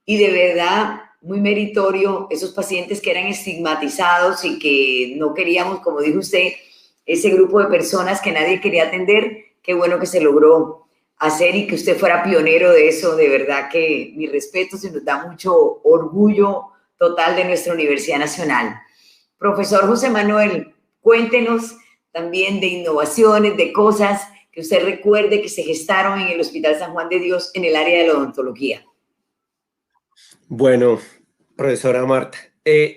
y de verdad muy meritorio esos pacientes que eran estigmatizados y que no queríamos, como dijo usted, ese grupo de personas que nadie quería atender. Qué bueno que se logró hacer y que usted fuera pionero de eso. De verdad que mi respeto, se nos da mucho orgullo total de nuestra Universidad Nacional. Profesor José Manuel, cuéntenos también de innovaciones, de cosas que usted recuerde que se gestaron en el Hospital San Juan de Dios en el área de la odontología. Bueno, profesora Marta,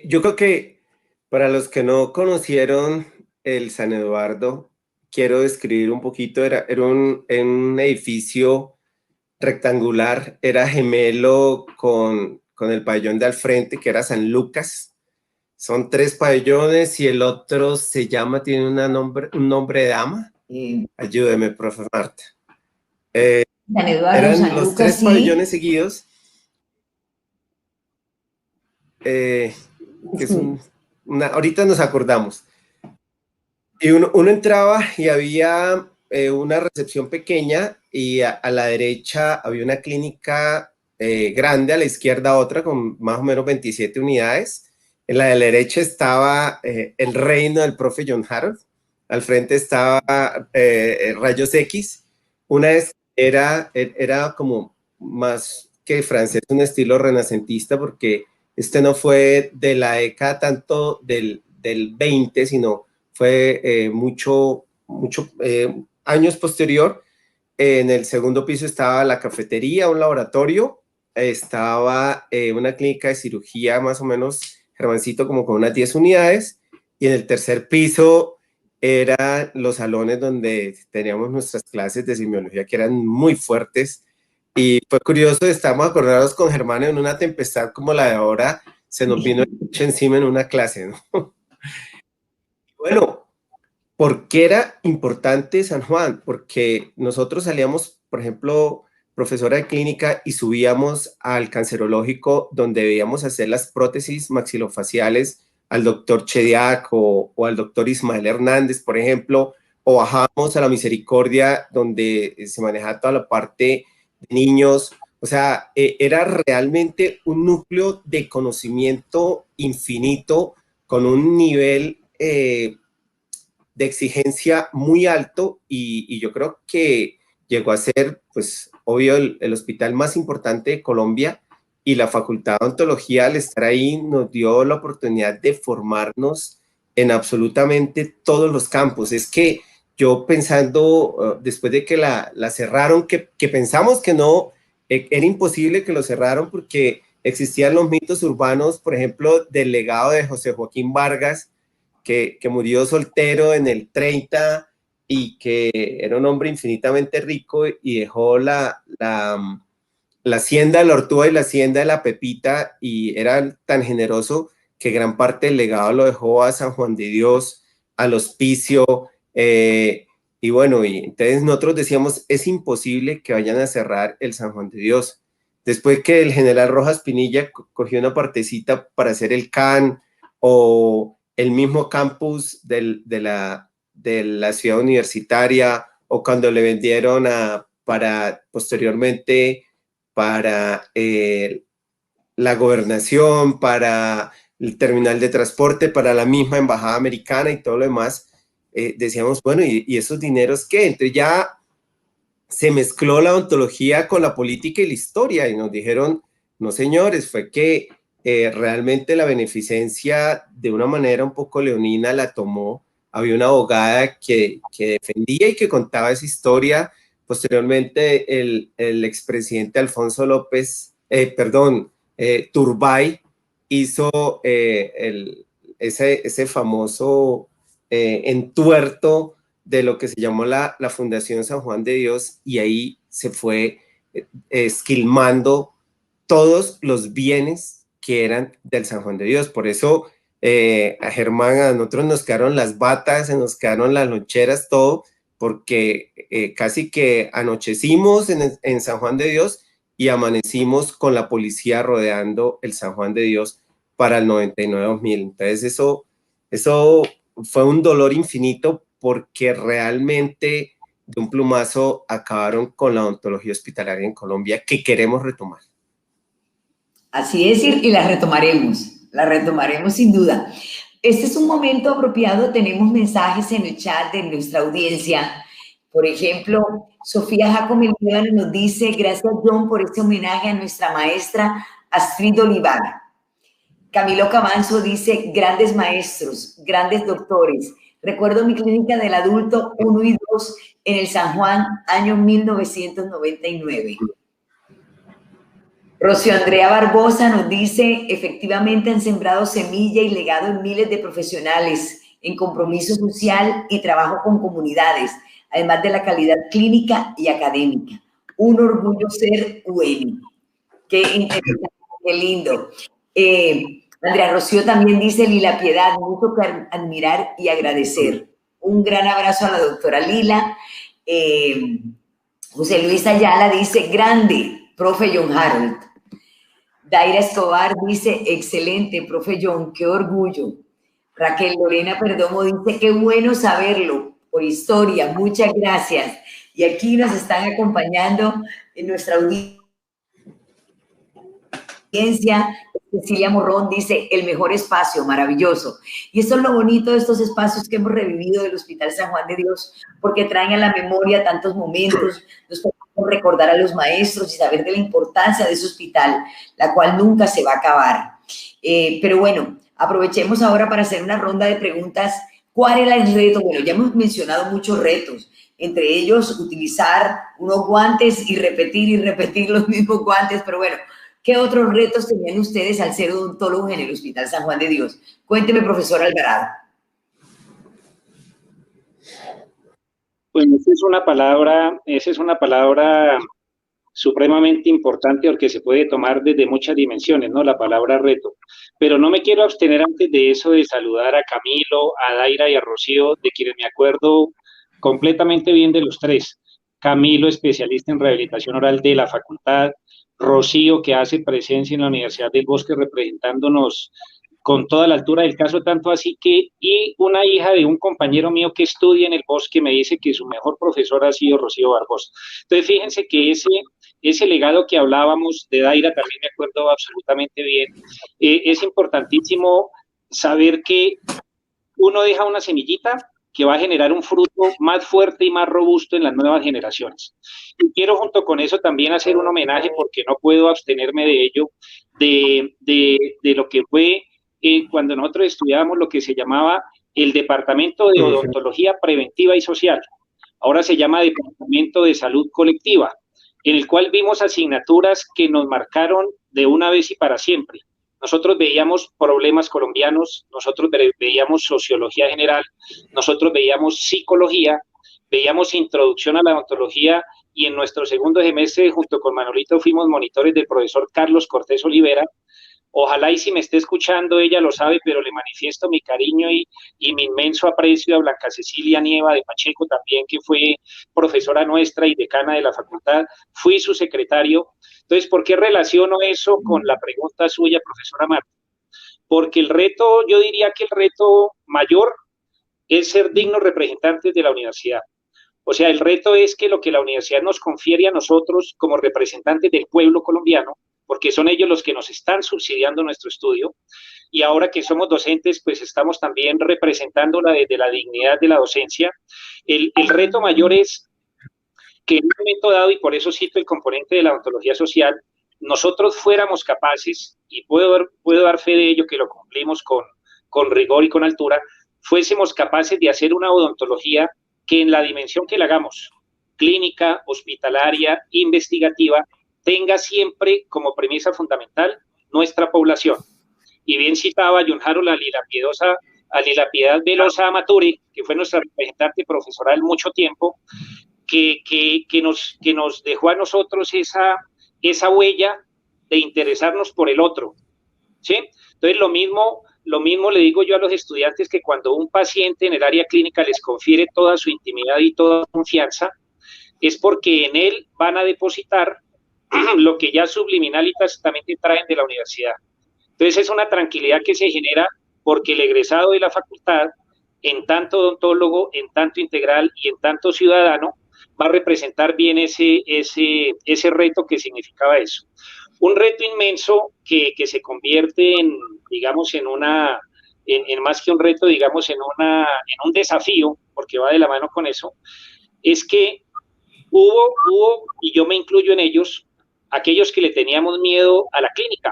yo creo que para los que no conocieron el San Eduardo, quiero describir un poquito. Era un edificio rectangular, era gemelo con el pabellón de al frente, que era San Lucas. Son 3 pabellones y el otro tiene un nombre de dama. Ayúdeme, profe Marta. San Eduardo, eran San los Lucas, 3 pabellones seguidos. Ahorita nos acordamos. Y uno entraba y había una recepción pequeña, y a la derecha había una clínica grande, a la izquierda otra con más o menos 27 unidades. En la de la derecha estaba el reino del profe John Harold. Al frente estaba Rayos X. Una vez era como más que francés, un estilo renacentista, porque este no fue de la década tanto del 20, sino fue mucho años posterior. En el segundo piso estaba la cafetería, un laboratorio, estaba una clínica de cirugía más o menos, Germancito, como con unas 10 unidades, y en el tercer piso eran los salones donde teníamos nuestras clases de semiología, que eran muy fuertes. Y fue curioso, estábamos acordados con Germán en una tempestad como la de ahora, se nos vino encima en una clase, ¿no? Bueno, ¿por qué era importante San Juan? Porque nosotros salíamos, por ejemplo, profesora de clínica, y subíamos al cancerológico, donde debíamos hacer las prótesis maxilofaciales al doctor Chediak o al doctor Ismael Hernández, por ejemplo, o bajábamos a la Misericordia, donde se manejaba toda la parte de niños. O sea, era realmente un núcleo de conocimiento infinito, con un nivel de exigencia muy alto, y yo creo que llegó a ser, pues, obvio, el hospital más importante de Colombia, y la Facultad de Odontología, al estar ahí, nos dio la oportunidad de formarnos en absolutamente todos los campos. Es que yo pensando, después de que la cerraron, que pensamos que no, era imposible que lo cerraron, porque existían los mitos urbanos, por ejemplo, del legado de José Joaquín Vargas, que murió soltero en el 30 y que era un hombre infinitamente rico y dejó la hacienda de la Ortúa y la hacienda de la Pepita, y era tan generoso que gran parte del legado lo dejó a San Juan de Dios, al hospicio, y bueno, y entonces nosotros decíamos, es imposible que vayan a cerrar el San Juan de Dios. Después que el general Rojas Pinilla cogió una partecita para hacer el CAN, o el mismo campus de la ciudad universitaria, o cuando le vendieron posteriormente para la gobernación, para el terminal de transporte, para la misma embajada americana y todo lo demás, decíamos, bueno, ¿y esos dineros qué? Entonces ya se mezcló la ontología con la política y la historia, y nos dijeron, no señores, fue que realmente la beneficencia de una manera un poco leonina la tomó. Había una abogada que defendía y que contaba esa historia. Posteriormente el expresidente Alfonso López, Turbay, hizo ese famoso entuerto de lo que se llamó la Fundación San Juan de Dios, y ahí se fue esquilmando todos los bienes que eran del San Juan de Dios. Por eso a Germán, a nosotros nos quedaron las batas, se nos quedaron las loncheras, todo, porque casi que anochecimos en San Juan de Dios y amanecimos con la policía rodeando el San Juan de Dios para el 99-2000. Entonces eso fue un dolor infinito, porque realmente de un plumazo acabaron con la odontología hospitalaria en Colombia, que queremos retomar. Así es, y la retomaremos sin duda. Este es un momento apropiado, tenemos mensajes en el chat de nuestra audiencia. Por ejemplo, Sofía Jacome Líbano nos dice, gracias John por este homenaje a nuestra maestra Astrid Olivar. Camilo Camanzo dice, grandes maestros, grandes doctores. Recuerdo mi clínica del adulto 1 y 2 en el San Juan, año 1999. Rocío Andrea Barbosa nos dice, efectivamente han sembrado semilla y legado en miles de profesionales en compromiso social y trabajo con comunidades, además de la calidad clínica y académica. Un orgullo ser UN. Qué interesante, qué lindo. Andrea Rocío también dice, Lila Piedad, mucho que admirar y agradecer. Un gran abrazo a la doctora Lila. José Luis Ayala dice, grande, profe John Harold. Daira Escobar dice, excelente, profe John, qué orgullo. Raquel Lorena Perdomo dice, qué bueno saberlo, por historia, muchas gracias. Y aquí nos están acompañando en nuestra audiencia. Cecilia Morrón dice, el mejor espacio, maravilloso. Y eso es lo bonito de estos espacios que hemos revivido del Hospital San Juan de Dios, porque traen a la memoria tantos momentos, nos podemos recordar a los maestros y saber de la importancia de ese hospital, la cual nunca se va a acabar. Pero bueno, aprovechemos ahora para hacer una ronda de preguntas. ¿Cuál era el reto? Bueno, ya hemos mencionado muchos retos, entre ellos utilizar unos guantes y repetir los mismos guantes, pero bueno, ¿qué otros retos tenían ustedes al ser odontólogos en el Hospital San Juan de Dios? Cuénteme, profesor Alvarado. Pues esa es una palabra supremamente importante, porque se puede tomar desde muchas dimensiones, ¿no? La palabra reto. Pero no me quiero abstener antes de eso de saludar a Camilo, a Daira y a Rocío, de quienes me acuerdo completamente bien de los tres. Camilo, especialista en rehabilitación oral de la facultad. Rocío, que hace presencia en la Universidad del Bosque representándonos con toda la altura del caso, tanto así que, y una hija de un compañero mío que estudia en el Bosque me dice que su mejor profesora ha sido Rocío Barbosa. Entonces, fíjense que ese legado que hablábamos de Daira también me acuerdo absolutamente bien. Es importantísimo saber que uno deja una semillita que va a generar un fruto más fuerte y más robusto en las nuevas generaciones. Y quiero junto con eso también hacer un homenaje, porque no puedo abstenerme de ello, de lo que fue cuando nosotros estudiábamos lo que se llamaba el Departamento de Odontología Preventiva y Social. Ahora se llama Departamento de Salud Colectiva, en el cual vimos asignaturas que nos marcaron de una vez y para siempre. Nosotros veíamos problemas colombianos, nosotros veíamos sociología general, nosotros veíamos psicología, veíamos introducción a la odontología, y en nuestro segundo semestre, junto con Manolito, fuimos monitores del profesor Carlos Cortés Olivera. Ojalá y si me esté escuchando, ella lo sabe, pero le manifiesto mi cariño y mi inmenso aprecio a Blanca Cecilia Nieva de Pacheco también, que fue profesora nuestra y decana de la facultad. Fui su secretario. Entonces, ¿por qué relaciono eso con la pregunta suya, profesora Marta? Porque el reto, yo diría que el reto mayor es ser dignos representantes de la universidad. O sea, el reto es que lo que la universidad nos confiere a nosotros como representantes del pueblo colombiano, porque son ellos los que nos están subsidiando nuestro estudio, y ahora que somos docentes, pues estamos también representándola desde la dignidad de la docencia. El reto mayor es que en un momento dado, y por eso cito el componente de la ontología social, nosotros fuéramos capaces, y puedo dar fe de ello que lo cumplimos con rigor y con altura, fuésemos capaces de hacer una odontología que en la dimensión que la hagamos, clínica, hospitalaria, investigativa, tenga siempre como premisa fundamental nuestra población. Y bien citaba John Harold a Lila Piedad Velosa Amaturi, que fue nuestra representante profesoral mucho tiempo, que nos dejó a nosotros esa huella de interesarnos por el otro, ¿sí? Entonces, lo mismo le digo yo a los estudiantes, que cuando un paciente en el área clínica les confiere toda su intimidad y toda confianza, es porque en él van a depositar lo que ya subliminal y tácitamente traen de la universidad. Entonces es una tranquilidad que se genera porque el egresado de la facultad, en tanto odontólogo, en tanto integral y en tanto ciudadano, va a representar bien ese reto que significaba eso. Un reto inmenso que se convierte en, digamos, en más que un reto, digamos, en un desafío, porque va de la mano con eso, es que hubo, y yo me incluyo en ellos, aquellos que le teníamos miedo a la clínica,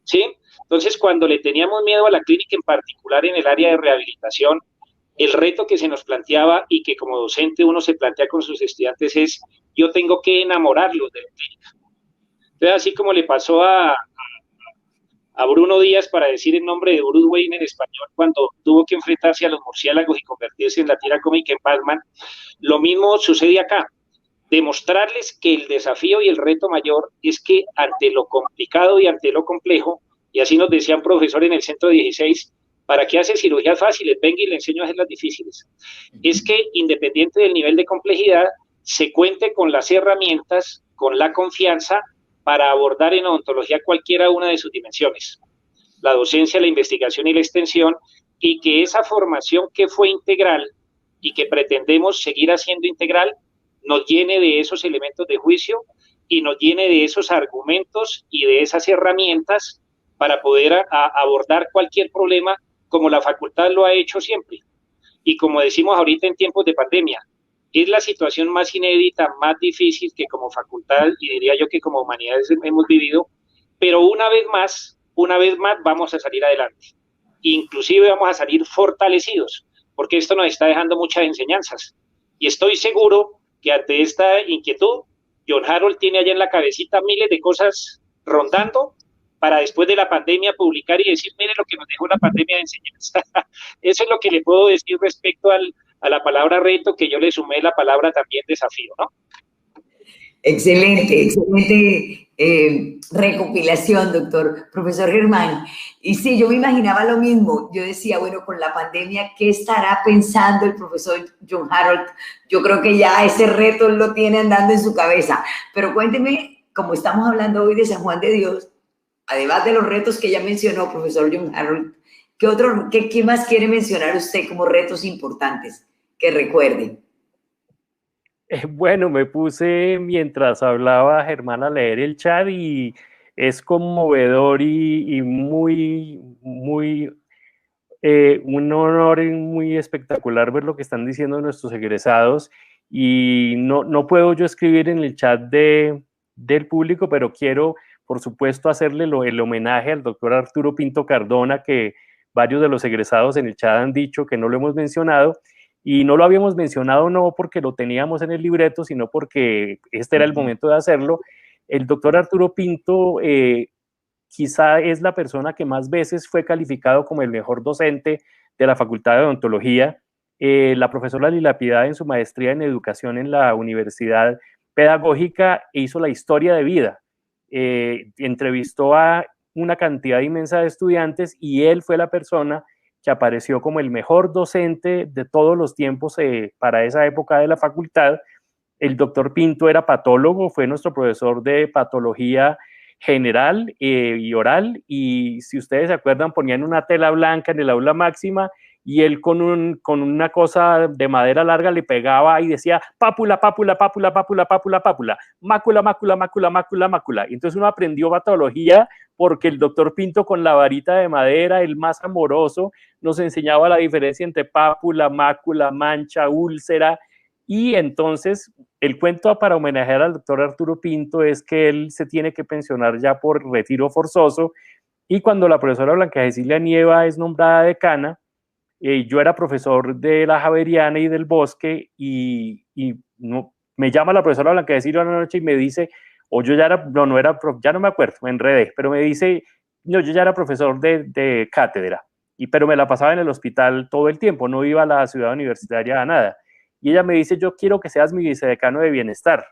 ¿sí? Entonces, cuando le teníamos miedo a la clínica, en particular en el área de rehabilitación, el reto que se nos planteaba y que como docente uno se plantea con sus estudiantes es, yo tengo que enamorarlos de la clínica. Entonces, así como le pasó a Bruno Díaz, para decir el nombre de Bruce Wayne en español, cuando tuvo que enfrentarse a los murciélagos y convertirse en la tira cómica en Batman, lo mismo sucede acá. Demostrarles que el desafío y el reto mayor es que ante lo complicado y ante lo complejo, y así nos decía un profesor en el centro 16, ¿para qué hace cirugías fáciles? Venga y le enseño a hacer las difíciles. Es que independiente del nivel de complejidad, se cuente con las herramientas, con la confianza para abordar en odontología cualquiera una de sus dimensiones. La docencia, la investigación y la extensión, y que esa formación que fue integral y que pretendemos seguir haciendo integral, nos llene de esos elementos de juicio y nos llene de esos argumentos y de esas herramientas para poder abordar cualquier problema como la facultad lo ha hecho siempre. Y como decimos ahorita en tiempos de pandemia, es la situación más inédita, más difícil que como facultad y diría yo que como humanidades hemos vivido, pero una vez más vamos a salir adelante. Inclusive vamos a salir fortalecidos, porque esto nos está dejando muchas enseñanzas. Y estoy seguro que ante esta inquietud, John Harold tiene allá en la cabecita miles de cosas rondando para después de la pandemia publicar y decir, mire lo que nos dejó la pandemia de enseñanza. Eso es lo que le puedo decir respecto a la palabra reto, que yo le sumé la palabra también desafío, ¿no? Excelente recopilación, doctor, profesor Germán. Y sí, yo me imaginaba lo mismo. Yo decía, bueno, con la pandemia, ¿qué estará pensando el profesor John Harold? Yo creo que ya ese reto lo tiene andando en su cabeza. Pero cuénteme, como estamos hablando hoy de San Juan de Dios, además de los retos que ya mencionó profesor John Harold, ¿qué más quiere mencionar usted como retos importantes que recuerde? Bueno, me puse mientras hablaba Germán a leer el chat y es conmovedor y muy, un honor y muy espectacular ver lo que están diciendo nuestros egresados. Y no puedo yo escribir en el chat del público, pero quiero, por supuesto, hacerle el homenaje al doctor Arturo Pinto Cardona, que varios de los egresados en el chat han dicho que no lo hemos mencionado. Y no lo habíamos mencionado no porque lo teníamos en el libreto, sino porque este era el momento de hacerlo. El doctor Arturo Pinto quizá es la persona que más veces fue calificado como el mejor docente de la Facultad de Odontología. La profesora Lila Piedad, en su maestría en educación en la Universidad Pedagógica, hizo la historia de vida. Entrevistó a una cantidad inmensa de estudiantes y él fue la persona que apareció como el mejor docente de todos los tiempos para esa época de la facultad. El doctor Pinto era patólogo, fue nuestro profesor de patología general y oral, y si ustedes se acuerdan, ponían una tela blanca en el aula máxima y él con una cosa de madera larga le pegaba y decía pápula, pápula, pápula, pápula, pápula, pápula, mácula, mácula, mácula, mácula, mácula. Y entonces uno aprendió patología porque el doctor Pinto, con la varita de madera, el más amoroso, nos enseñaba la diferencia entre pápula, mácula, mancha, úlcera. Y entonces el cuento para homenajear al doctor Arturo Pinto es que él se tiene que pensionar ya por retiro forzoso, y cuando la profesora Blanca Cecilia Nieva es nombrada decana, yo era profesor de la Javeriana y del Bosque, y me llama la profesora Blanca Cecilia una noche y me dice, o yo ya era, no era, ya no me acuerdo, me enredé, pero me dice, no, yo ya era profesor de cátedra, pero me la pasaba en el hospital todo el tiempo, no iba a la ciudad universitaria a nada. Y ella me dice, yo quiero que seas mi vicedecano de bienestar.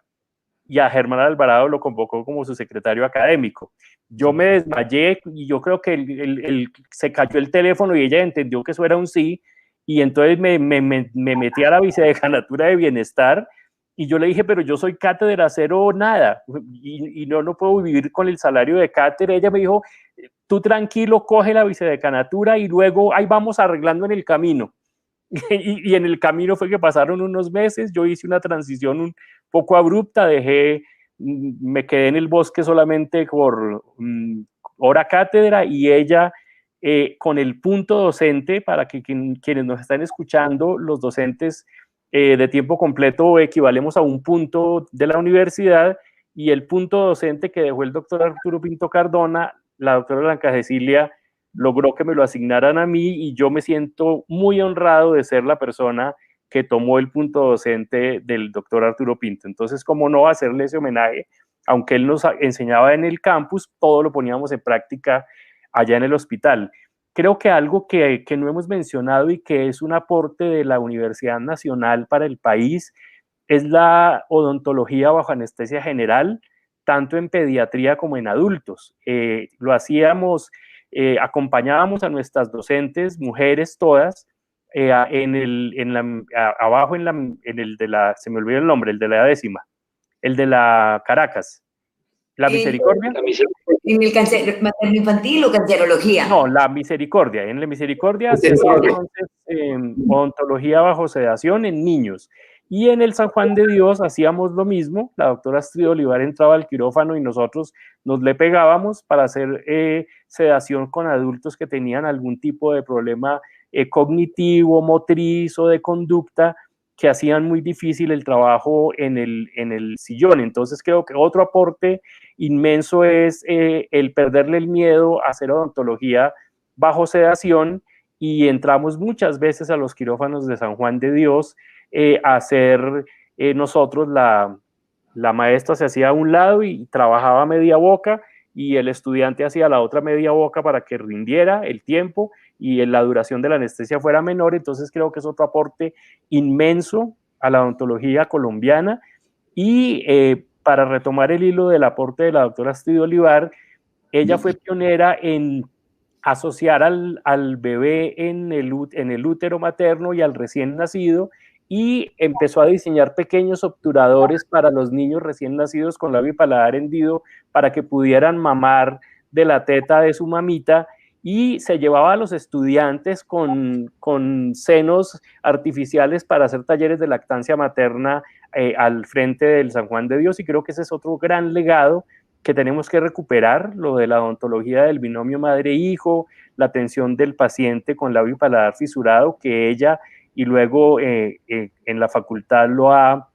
Y a Germán Alvarado lo convocó como su secretario académico. Yo me desmayé y yo creo que se cayó el teléfono y ella entendió que eso era un sí, y entonces me metí a la vicedecanatura de bienestar, y yo le dije, pero yo soy cátedra cero nada, y no puedo vivir con el salario de cátedra. Ella me dijo, tú tranquilo, coge la vicedecanatura y luego ahí vamos arreglando en el camino. Y en el camino fue que pasaron unos meses, yo hice una transición un poco abrupta, me quedé en el Bosque solamente por hora cátedra, y ella con el punto docente, para que quienes nos están escuchando, los docentes de tiempo completo equivalemos a un punto de la universidad, y el punto docente que dejó el doctor Arturo Pinto Cardona, la doctora Blanca Cecilia logró que me lo asignaran a mí, y yo me siento muy honrado de ser la persona que tomó el punto docente del doctor Arturo Pinto. Entonces, ¿cómo no hacerle ese homenaje? Aunque él nos enseñaba en el campus, todo lo poníamos en práctica allá en el hospital. Creo que algo que no hemos mencionado y que es un aporte de la Universidad Nacional para el país es la odontología bajo anestesia general, tanto en pediatría como en adultos. Lo hacíamos... acompañábamos a nuestras docentes, mujeres todas, abajo en el de la, se me olvidó el nombre, el de la 10ª, el de la Caracas, la Misericordia. ¿En el cáncer materno infantil o cancerología? No, la Misericordia. En la Misericordia se hacía entonces odontología bajo sedación en niños. Y en el San Juan de Dios hacíamos lo mismo. La doctora Astrid Olivar entraba al quirófano y nosotros nos le pegábamos para hacer sedación con adultos que tenían algún tipo de problema cognitivo, motriz o de conducta, que hacían muy difícil el trabajo en el sillón. Entonces creo que otro aporte inmenso es el perderle el miedo a hacer odontología bajo sedación, y entramos muchas veces a los quirófanos de San Juan de Dios a hacer nosotros, la maestra se hacía a un lado y trabajaba media boca, y el estudiante hacía la otra media boca para que rindiera el tiempo y la duración de la anestesia fuera menor. Entonces creo que es otro aporte inmenso a la odontología colombiana. Y para retomar el hilo del aporte de la doctora Astrid Olivar, ella fue pionera en asociar al bebé en el útero materno y al recién nacido, y empezó a diseñar pequeños obturadores para los niños recién nacidos con labio y paladar hendido para que pudieran mamar de la teta de su mamita, y se llevaba a los estudiantes con senos artificiales para hacer talleres de lactancia materna al frente del San Juan de Dios. Y creo que ese es otro gran legado que tenemos que recuperar, lo de la odontología del binomio madre-hijo, la atención del paciente con labio y paladar fisurado, que ella y luego en la facultad lo ha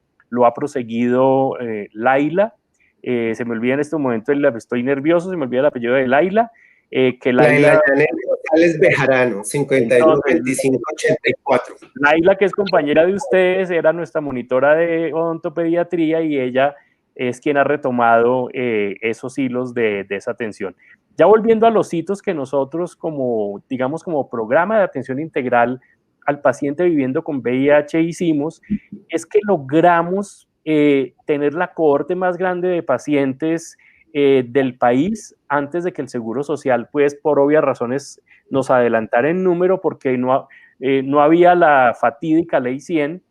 proseguido Laila. Se me olvida en este momento, estoy nervioso, se me olvida el apellido de Laila. Laila González Bejarano, 522584. Laila, que es compañera de ustedes, era nuestra monitora de odontopediatría, y ella es quien ha retomado esos hilos de esa atención. Ya volviendo a los hitos que nosotros como, digamos, como programa de atención integral al paciente viviendo con VIH hicimos, es que logramos tener la cohorte más grande de pacientes del país antes de que el Seguro Social, pues por obvias razones, nos adelantara en número, porque no había la fatídica Ley 100.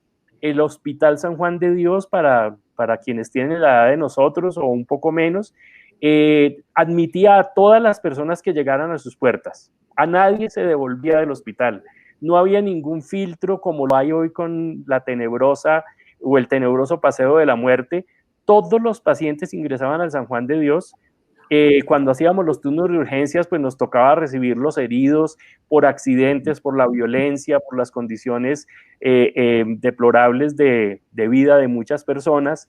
El Hospital San Juan de Dios, para quienes tienen la edad de nosotros o un poco menos, admitía a todas las personas que llegaran a sus puertas. A nadie se devolvía del hospital. No había ningún filtro como lo hay hoy con la tenebrosa o el tenebroso paseo de la muerte. Todos los pacientes ingresaban al San Juan de Dios. Cuando hacíamos los turnos de urgencias, pues nos tocaba recibir los heridos por accidentes, por la violencia, por las condiciones deplorables de vida de muchas personas.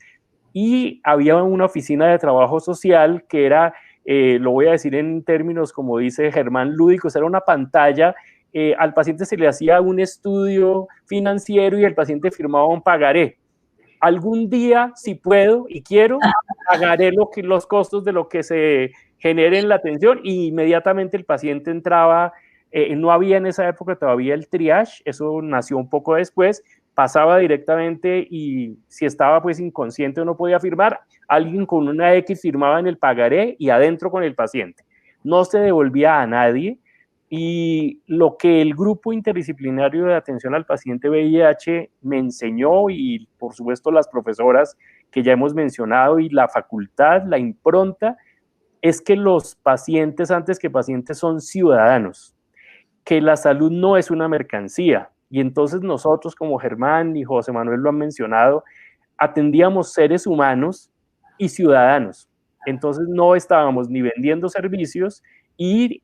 Y había una oficina de trabajo social que era, lo voy a decir en términos como dice Germán, lúdicos, era una pantalla. Al paciente se le hacía un estudio financiero y el paciente firmaba un pagaré. Algún día, si puedo y quiero, pagaré los costos de lo que se genere en la atención, y inmediatamente el paciente entraba. No había en esa época todavía el triage, eso nació un poco después. Pasaba directamente, y si estaba pues inconsciente o no podía firmar, alguien con una X firmaba en el pagaré y adentro con el paciente. No se devolvía a nadie. Y lo que el grupo interdisciplinario de atención al paciente VIH me enseñó, y por supuesto las profesoras que ya hemos mencionado y la facultad, la impronta, es que los pacientes, antes que pacientes, son ciudadanos, que la salud no es una mercancía. Y entonces nosotros, como Germán y José Manuel lo han mencionado, atendíamos seres humanos y ciudadanos. Entonces no estábamos ni vendiendo servicios, y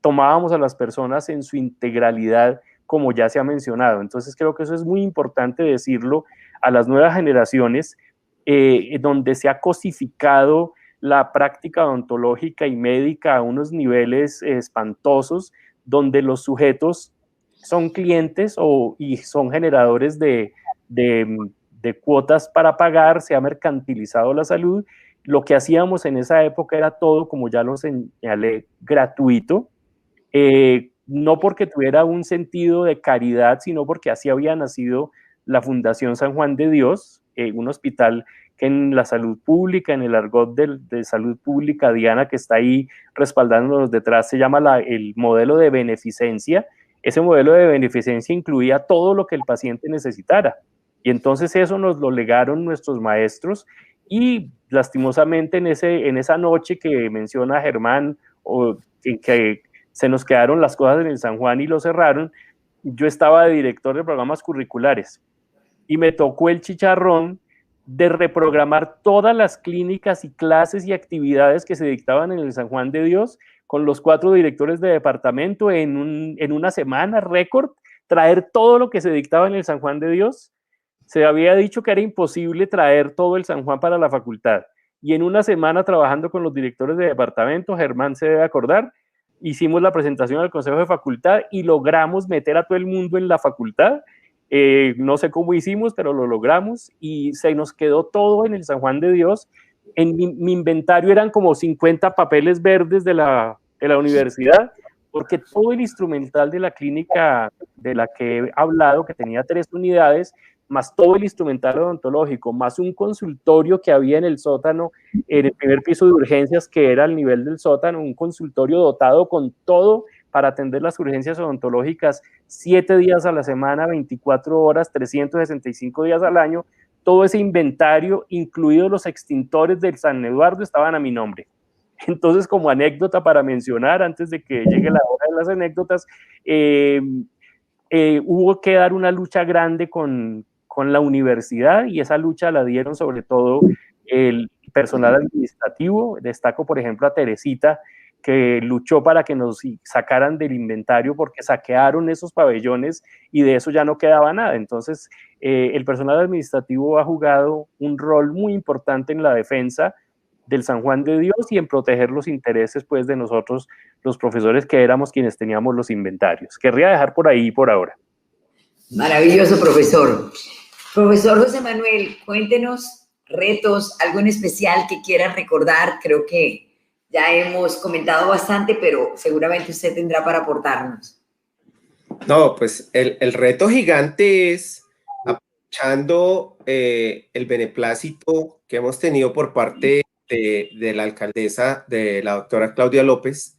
tomábamos a las personas en su integralidad, como ya se ha mencionado. Entonces creo que eso es muy importante decirlo a las nuevas generaciones, donde se ha cosificado la práctica odontológica y médica a unos niveles espantosos, donde los sujetos son clientes y son generadores de cuotas para pagar. Se ha mercantilizado la salud. Lo que hacíamos en esa época era todo, como ya lo señalé, gratuito, no porque tuviera un sentido de caridad, sino porque así había nacido la Fundación San Juan de Dios, un hospital que en la salud pública, en el argot de salud pública, Diana, que está ahí respaldándonos detrás, se llama el modelo de beneficencia. Ese modelo de beneficencia incluía todo lo que el paciente necesitara, y entonces eso nos lo legaron nuestros maestros. Y lastimosamente en esa noche que menciona Germán, o en que se nos quedaron las cosas en el San Juan y lo cerraron, yo estaba de director de programas curriculares y me tocó el chicharrón de reprogramar todas las clínicas y clases y actividades que se dictaban en el San Juan de Dios con los 4 directores de departamento en una semana récord, traer todo lo que se dictaba en el San Juan de Dios. Se había dicho que era imposible traer todo el San Juan para la facultad, y en una semana trabajando con los directores de departamento, Germán se debe acordar, hicimos la presentación al Consejo de Facultad y logramos meter a todo el mundo en la facultad. No sé cómo hicimos, pero lo logramos, y se nos quedó todo en el San Juan de Dios. En mi inventario eran como 50 papeles verdes de la universidad, porque todo el instrumental de la clínica de la que he hablado, que tenía 3 unidades, más todo el instrumental odontológico, más un consultorio que había en el sótano, en el primer piso de urgencias, que era al nivel del sótano, un consultorio dotado con todo para atender las urgencias odontológicas 7 días a la semana, 24 horas, 365 días al año. Todo ese inventario, incluidos los extintores del San Eduardo, estaban a mi nombre. Entonces, como anécdota para mencionar, antes de que llegue la hora de las anécdotas, hubo que dar una lucha grande con la universidad, y esa lucha la dieron sobre todo el personal administrativo. Destaco, por ejemplo, a Teresita, que luchó para que nos sacaran del inventario, porque saquearon esos pabellones y de eso ya no quedaba nada. Entonces, el personal administrativo ha jugado un rol muy importante en la defensa del San Juan de Dios y en proteger los intereses, pues, de nosotros, los profesores, que éramos quienes teníamos los inventarios. Querría dejar por ahí por ahora. Maravilloso, profesor. Profesor José Manuel, cuéntenos retos, algo en especial que quieran recordar. Creo que ya hemos comentado bastante, pero seguramente usted tendrá para aportarnos. No, pues el reto gigante es, aprovechando el beneplácito que hemos tenido por parte de la alcaldesa, de la doctora Claudia López,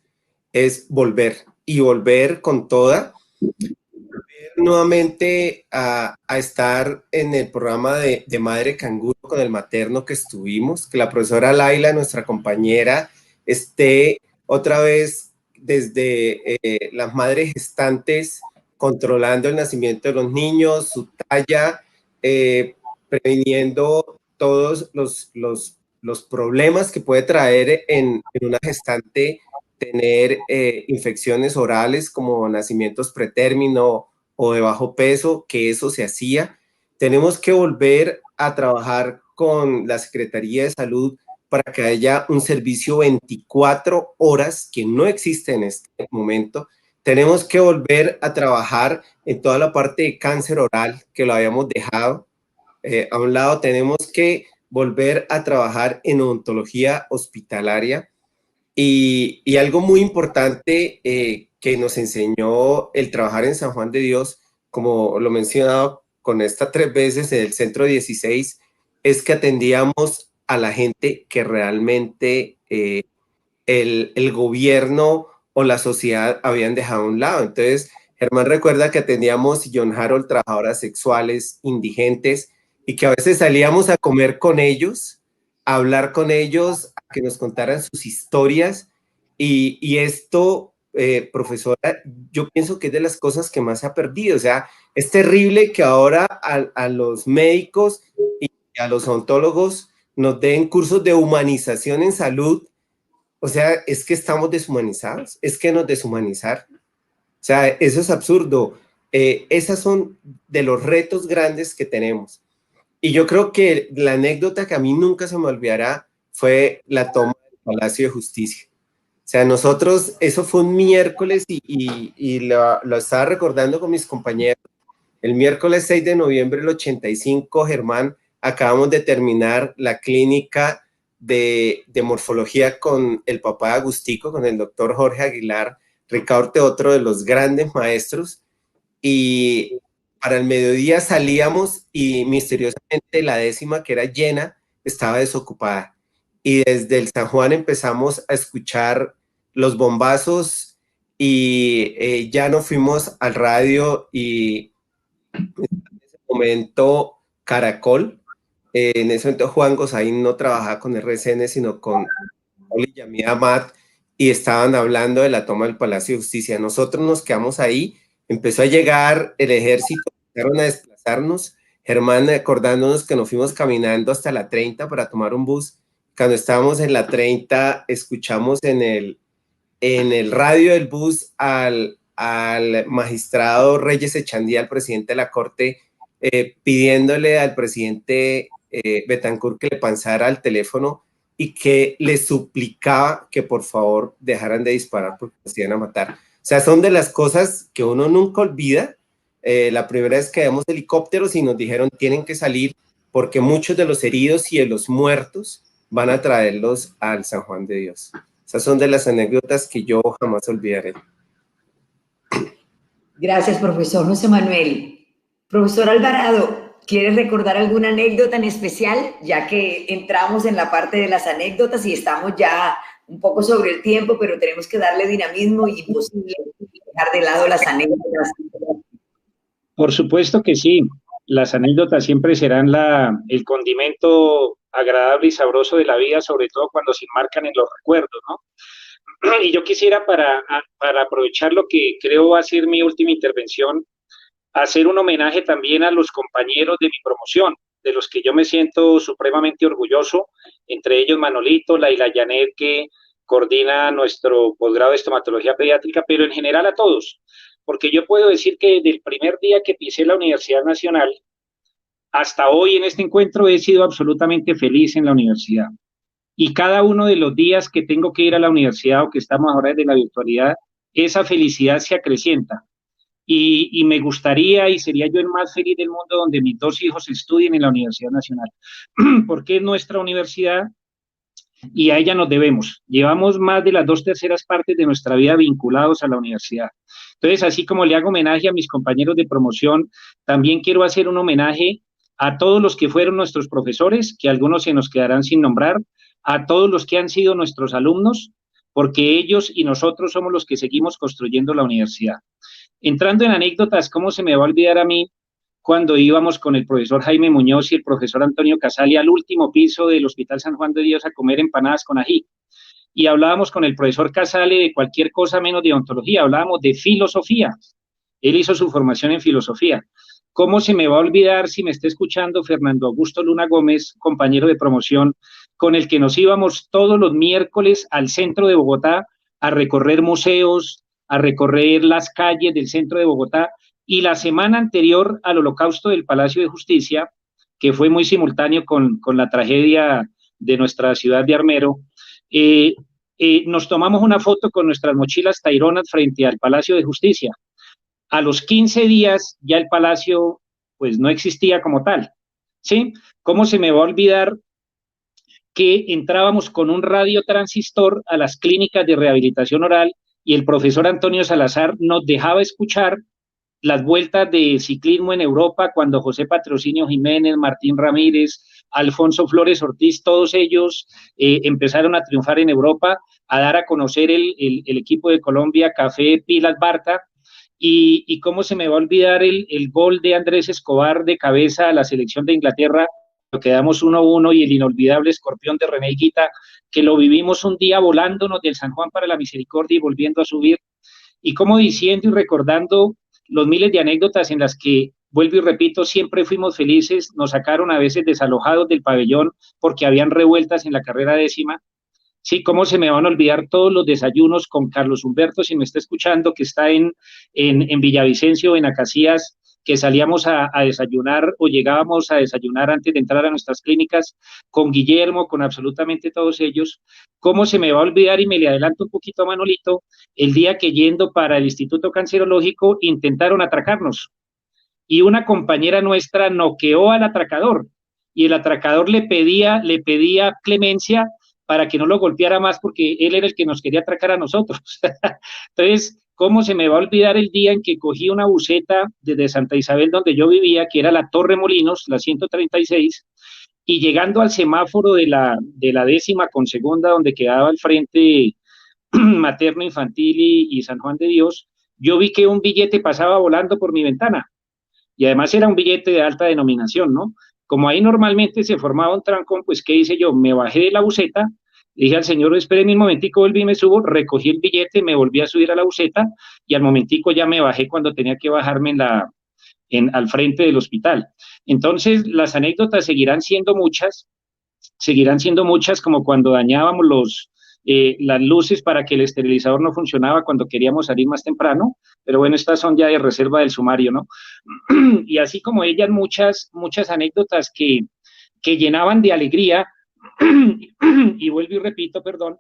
es volver y volver con toda, volver nuevamente a estar en el programa de Madre Canguro con el materno que estuvimos, que la profesora Laila, nuestra compañera, esté otra vez desde las madres gestantes, controlando el nacimiento de los niños, su talla, previniendo todos los problemas que puede traer en una gestante tener infecciones orales como nacimientos pretérmino o de bajo peso, que eso se hacía. Tenemos que volver a trabajar con la Secretaría de Salud para que haya un servicio 24 horas que no existe en este momento. Tenemos que volver a trabajar en toda la parte de cáncer oral, que lo habíamos dejado a un lado. Tenemos que volver a trabajar en odontología hospitalaria. Y algo muy importante que nos enseñó el trabajar en San Juan de Dios, como lo he mencionado con estas 3 veces en el Centro 16, es que atendíamos a la gente que realmente el gobierno o la sociedad habían dejado a un lado. Entonces, Germán recuerda que atendíamos John Harold, trabajadoras sexuales, indigentes, y que a veces salíamos a comer con ellos, a hablar con ellos, a que nos contaran sus historias, y esto, profesora, yo pienso que es de las cosas que más se ha perdido. O sea, es terrible que ahora a los médicos y a los odontólogos nos den cursos de humanización en salud. O sea, es que estamos deshumanizados, es que nos deshumanizaron. O sea, eso es absurdo. Esas son de los retos grandes que tenemos. Y yo creo que la anécdota que a mí nunca se me olvidará fue la toma del Palacio de Justicia. O sea, nosotros, eso fue un miércoles y lo estaba recordando con mis compañeros. El miércoles 6 de noviembre del 85, Germán, acabamos de terminar la clínica de morfología con el papá de Agustico, con el doctor Jorge Aguilar Ricaurte, otro de los grandes maestros, y para el mediodía salíamos y misteriosamente la 10ª, que era llena, estaba desocupada. Y desde el San Juan empezamos a escuchar los bombazos y ya no fuimos al radio y en ese momento Caracol, en ese momento Juan Gosaín no trabajaba con RCN sino con Oli Yamid Amat, y estaban hablando de la toma del Palacio de Justicia. Nosotros nos quedamos ahí, empezó a llegar el ejército, empezaron a desplazarnos. Germán acordándonos que nos fuimos caminando hasta la 30 para tomar un bus. Cuando estábamos en la 30, escuchamos en el radio del bus al magistrado Reyes Echandía, al presidente de la Corte, pidiéndole al presidente Betancourt que le pasara al teléfono y que le suplicaba que por favor dejaran de disparar porque nos iban a matar. O sea, son de las cosas que uno nunca olvida. La primera vez que vemos helicópteros y nos dijeron tienen que salir porque muchos de los heridos y de los muertos van a traerlos al San Juan de Dios. Esas son de las anécdotas que yo jamás olvidaré. Gracias, profesor José Manuel. Profesor Alvarado, ¿quieres recordar alguna anécdota en especial? Ya que entramos en la parte de las anécdotas y estamos ya un poco sobre el tiempo, pero tenemos que darle dinamismo y imposible dejar de lado las anécdotas. Por supuesto que sí. Las anécdotas siempre serán el condimento agradable y sabroso de la vida, sobre todo cuando se enmarcan en los recuerdos, ¿no? Y yo quisiera, para aprovechar lo que creo va a ser mi última intervención, hacer un homenaje también a los compañeros de mi promoción, de los que yo me siento supremamente orgulloso, entre ellos Manolito, Laila Janet, que coordina nuestro posgrado de estomatología pediátrica, pero en general a todos, porque yo puedo decir que desde el primer día que pisé la Universidad Nacional, hasta hoy en este encuentro he sido absolutamente feliz en la universidad. Y cada uno de los días que tengo que ir a la universidad o que estamos ahora desde la virtualidad, esa felicidad se acrecienta. y me gustaría y sería yo el más feliz del mundo donde mis 2 hijos estudien en la Universidad Nacional, porque es nuestra universidad y a ella nos debemos. Llevamos más de las 2/3 partes de nuestra vida vinculados a la universidad. Entonces, así como le hago homenaje a mis compañeros de promoción, también quiero hacer un homenaje a todos los que fueron nuestros profesores, que algunos se nos quedarán sin nombrar, a todos los que han sido nuestros alumnos, porque ellos y nosotros somos los que seguimos construyendo la universidad. Entrando en anécdotas, ¿cómo se me va a olvidar a mí cuando íbamos con el profesor Jaime Muñoz y el profesor Antonio Casali al último piso del Hospital San Juan de Dios a comer empanadas con ají? Y hablábamos con el profesor Casale de cualquier cosa menos de ontología, hablábamos de filosofía. Él hizo su formación en filosofía. ¿Cómo se me va a olvidar, si me está escuchando, Fernando Augusto Luna Gómez, compañero de promoción, con el que nos íbamos todos los miércoles al centro de Bogotá a recorrer museos, a recorrer las calles del centro de Bogotá, y la semana anterior al holocausto del Palacio de Justicia, que fue muy simultáneo con la tragedia de nuestra ciudad de Armero, nos tomamos una foto con nuestras mochilas taironas frente al Palacio de Justicia. A los 15 días ya el palacio pues no existía como tal, ¿sí? ¿Cómo se me va a olvidar que entrábamos con un radiotransistor a las clínicas de rehabilitación oral y el profesor Antonio Salazar nos dejaba escuchar las vueltas de ciclismo en Europa cuando José Patrocinio Jiménez, Martín Ramírez, Alfonso Flores Ortiz, todos ellos empezaron a triunfar en Europa, a dar a conocer el equipo de Colombia, Café Pilas Barta, y cómo se me va a olvidar el gol de Andrés Escobar de cabeza a la selección de Inglaterra, lo quedamos 1-1, y el inolvidable escorpión de René Higuita, que lo vivimos un día volándonos del San Juan para la Misericordia y volviendo a subir, y como diciendo y recordando los miles de anécdotas en las que, vuelvo y repito, siempre fuimos felices. Nos sacaron a veces desalojados del pabellón porque habían revueltas en la carrera 10ª. Sí, cómo se me van a olvidar todos los desayunos con Carlos Humberto, si me está escuchando, que está en Villavicencio, en Acacías, que salíamos a desayunar o llegábamos a desayunar antes de entrar a nuestras clínicas, con Guillermo, con absolutamente todos ellos. ¿Cómo se me va a olvidar? Y me le adelanto un poquito a Manolito, el día que yendo para el Instituto Cancerológico intentaron atracarnos y una compañera nuestra noqueó al atracador y el atracador le pedía clemencia para que no lo golpeara más porque él era el que nos quería atracar a nosotros. Entonces, ¿cómo se me va a olvidar el día en que cogí una buseta desde Santa Isabel, donde yo vivía, que era la Torre Molinos, la 136, y llegando al semáforo de la 10ª con segunda, donde quedaba al frente materno infantil y San Juan de Dios, yo vi que un billete pasaba volando por mi ventana, y además era un billete de alta denominación, ¿no? Como ahí normalmente se formaba un trancón, pues, ¿qué hice yo? Me bajé de la buseta, dije al señor, espérenme un momentico, volví y me subo, recogí el billete, me volví a subir a la buseta, y al momentico ya me bajé cuando tenía que bajarme al frente del hospital. Entonces, las anécdotas seguirán siendo muchas, como cuando dañábamos las luces para que el esterilizador no funcionaba cuando queríamos salir más temprano, pero bueno, estas son ya de reserva del sumario, ¿no? Y así como ellas, muchas anécdotas que llenaban de alegría, y vuelvo y repito, perdón,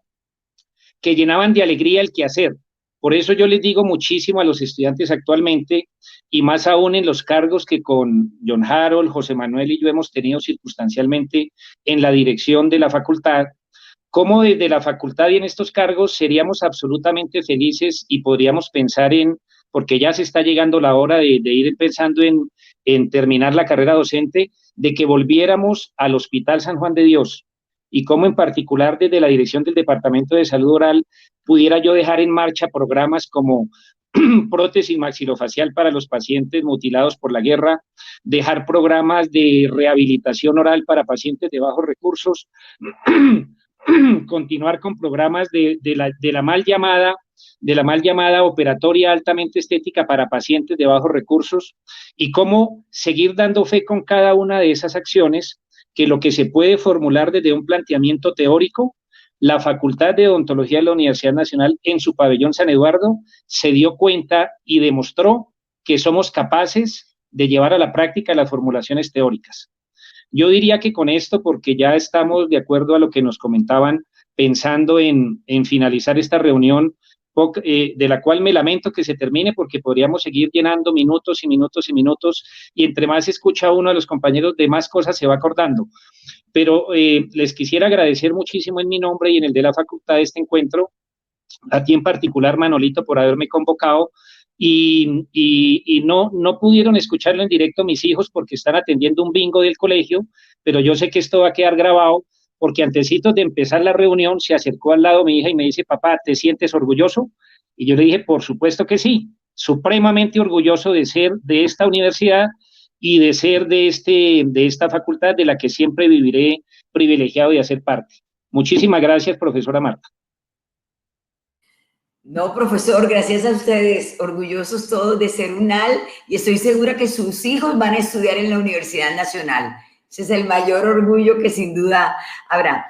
que llenaban de alegría el quehacer. Por eso yo les digo muchísimo a los estudiantes actualmente, y más aún en los cargos que con John Harold, José Manuel y yo hemos tenido circunstancialmente en la dirección de la facultad, cómo desde la facultad y en estos cargos seríamos absolutamente felices y podríamos pensar porque ya se está llegando la hora de ir pensando en terminar la carrera docente, de que volviéramos al Hospital San Juan de Dios, y cómo en particular desde la dirección del Departamento de Salud Oral pudiera yo dejar en marcha programas como prótesis maxilofacial para los pacientes mutilados por la guerra, dejar programas de rehabilitación oral para pacientes de bajos recursos, continuar con programas de la mal llamada operatoria altamente estética para pacientes de bajos recursos, y cómo seguir dando fe con cada una de esas acciones, que lo que se puede formular desde un planteamiento teórico, la Facultad de Odontología de la Universidad Nacional en su pabellón San Eduardo se dio cuenta y demostró que somos capaces de llevar a la práctica las formulaciones teóricas. Yo diría que con esto, porque ya estamos de acuerdo a lo que nos comentaban, pensando en finalizar esta reunión, de la cual me lamento que se termine porque podríamos seguir llenando minutos y minutos y minutos, y entre más escucha uno de los compañeros, de más cosas se va acordando. Pero les quisiera agradecer muchísimo en mi nombre y en el de la facultad de este encuentro, a ti en particular, Manolito, por haberme convocado, y no pudieron escucharlo en directo mis hijos porque están atendiendo un bingo del colegio, pero yo sé que esto va a quedar grabado, porque antecitos de empezar la reunión se acercó al lado mi hija y me dice: papá, ¿te sientes orgulloso? Y yo le dije: por supuesto que sí, supremamente orgulloso de ser de esta universidad y de ser de esta facultad de la que siempre viviré privilegiado de hacer parte. Muchísimas gracias, profesora Marta. No, profesor, gracias a ustedes, orgullosos todos de ser UNAL, y estoy segura que sus hijos van a estudiar en la Universidad Nacional. Ese es el mayor orgullo que sin duda habrá.